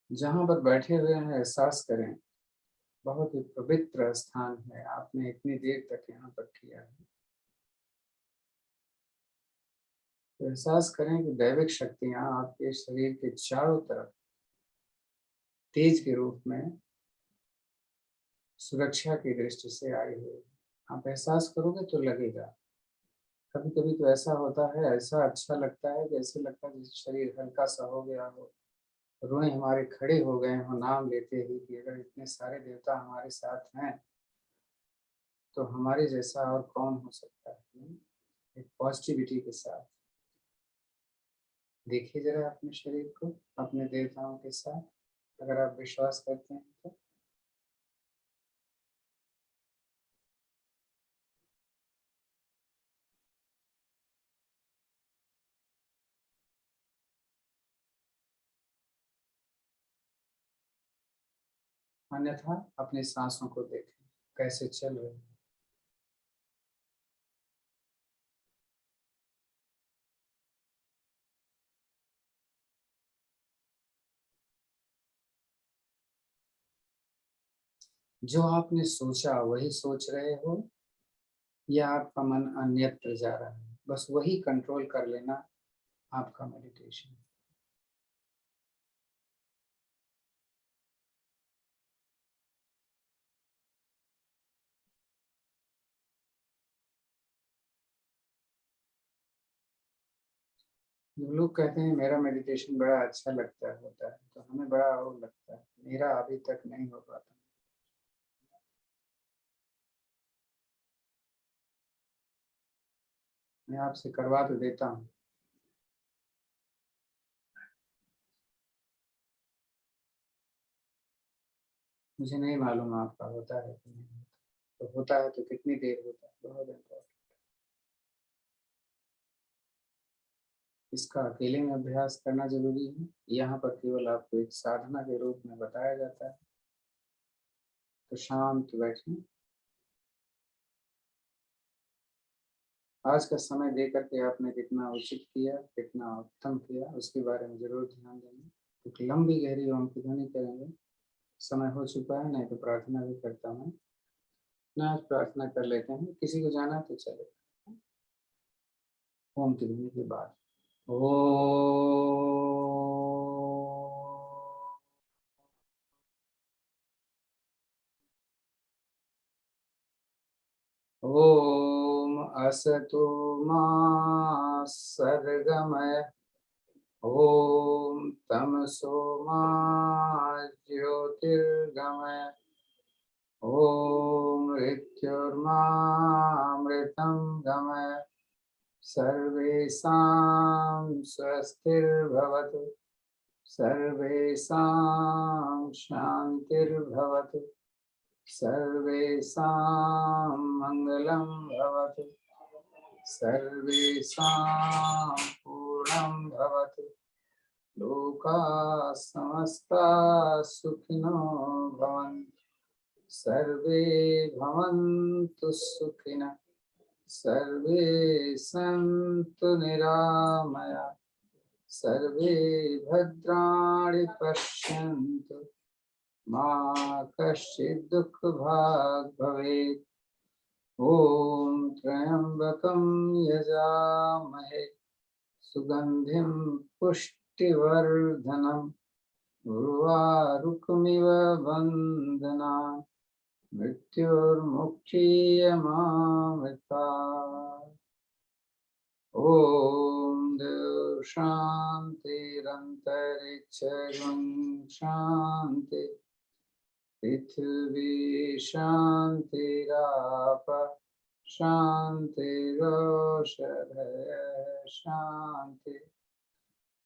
जहां पर बैठे हुए हैं एहसास करें बहुत ही पवित्र स्थान है, आपने इतनी देर तक यहाँ पर किया है। तो एहसास करें कि दैविक शक्तियां आपके शरीर के चारों तरफ तेज के रूप में सुरक्षा की दृष्टि से आई हुई। आप एहसास करोगे तो लगेगा कभी कभी तो ऐसा होता है, ऐसा अच्छा लगता है कि ऐसे लगता है जैसे शरीर हल्का सा हो गया हो, रोए हमारे खड़े हो गए हो नाम लेते ही कि अगर इतने सारे देवता हमारे साथ हैं तो हमारे जैसा और कौन हो सकता है। एक पॉजिटिविटी के साथ देखिए जरा अपने शरीर को अपने देवताओं के साथ, अगर आप विश्वास करते हैं तो। अन्यथा अपनी सांसों को देखें कैसे चल रही है। जो आपने सोचा वही सोच रहे हो या आपका मन अन्यत्र जा रहा है, बस वही कंट्रोल कर लेना आपका मेडिटेशन। लोग कहते हैं मेरा मेडिटेशन बड़ा अच्छा लगता है होता है, तो हमें बड़ा और लगता है, मेरा अभी तक नहीं हो पाता। मैं आपसे करवा तो देता हूँ। मुझे नहीं मालूम आपका होता है कि नहीं होता, तो होता है तो कितनी देर होता है, बहुत इम्पोर्टेंट। इसका अकेले में अभ्यास करना जरूरी है, यहाँ पर केवल आपको एक साधना के रूप में बताया जाता है। तो शांत बैठें। आज का समय दे करके आपने कितना उचित किया, कितना उत्तम किया, उसके बारे में जरूर ध्यान देंगे। एक लंबी गहरी ओम की ध्वनि करेंगे। समय हो चुका है, नहीं तो प्रार्थना भी करता हूँ ना। आज प्रार्थना कर लेते हैं, किसी को जाना तो चले। ओम की ध्वनि के बाद ओ ओम असतो मा सर्गमय ओम तमसो मा ज्योतिर्गमय ओम मृत्युर्मामृतं गमय सर्वेषां स्वस्तिर्भवतु सर्वेषां शान्तिर्भवतु सर्वेषां मङ्गलं भवतु सर्वेषां पूर्णं भवतु लोकाः समस्ताः सुखिनो भवन्तु सर्वे भवन्तु सुखिनः सर्वे सन्तु निरामया सर्वे भद्राणि पश्यन्तु मा कश्चित् दुःखभाग् भवेत्। ॐ त्र्यम्बकं यजामहे सुगन्धिं पुष्टिवर्धनम् उर्वारुकमिव बन्धनान् मृत्युर्मुक्षीयमामृतात्। ॐ शान्तिरन्तरिक्षं शान्ति पृथिवी शान्तिराप शान्तिरोषधयः शान्ति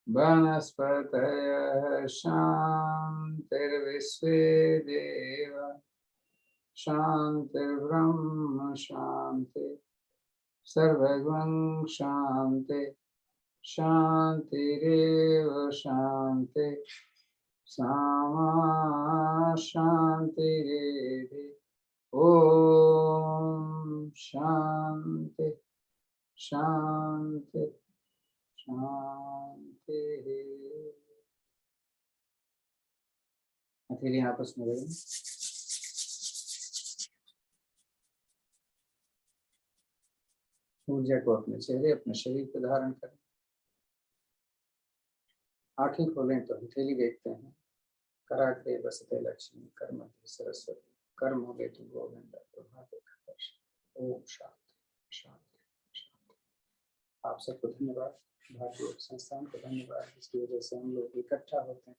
वनस्पतयः शान्तिर्विश्वे देव शान्तिर्ब्रह्म शान्ति सर्वगं शान्ति शान्तिरेव शान्ति सामा शान्तिरेधि। ॐ शान्ति शान्ति शान्ति। अकेले आपस में रहें। ऊर्जा को अपने चेहरे अपने शरीर पर धारण करें। आंखें खोलें तो हथेली देखते हैं। कराग्रे बसते लक्ष्मी कर्म सरस्वती कर्म हो गए तो गोविंद प्रभाते। ओम शांति शांति शांति। आप सबको धन्यवाद, भारतीय योग संस्थान को धन्यवाद, इसकी वजह से हम लोग इकट्ठा होते हैं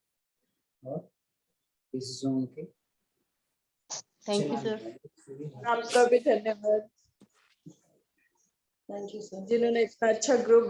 और इस जूम के थैंक यू चलाने सर। में आपका भी धन्यवाद थैंक यू सर। जिन्होंने इतना अच्छा ग्रुप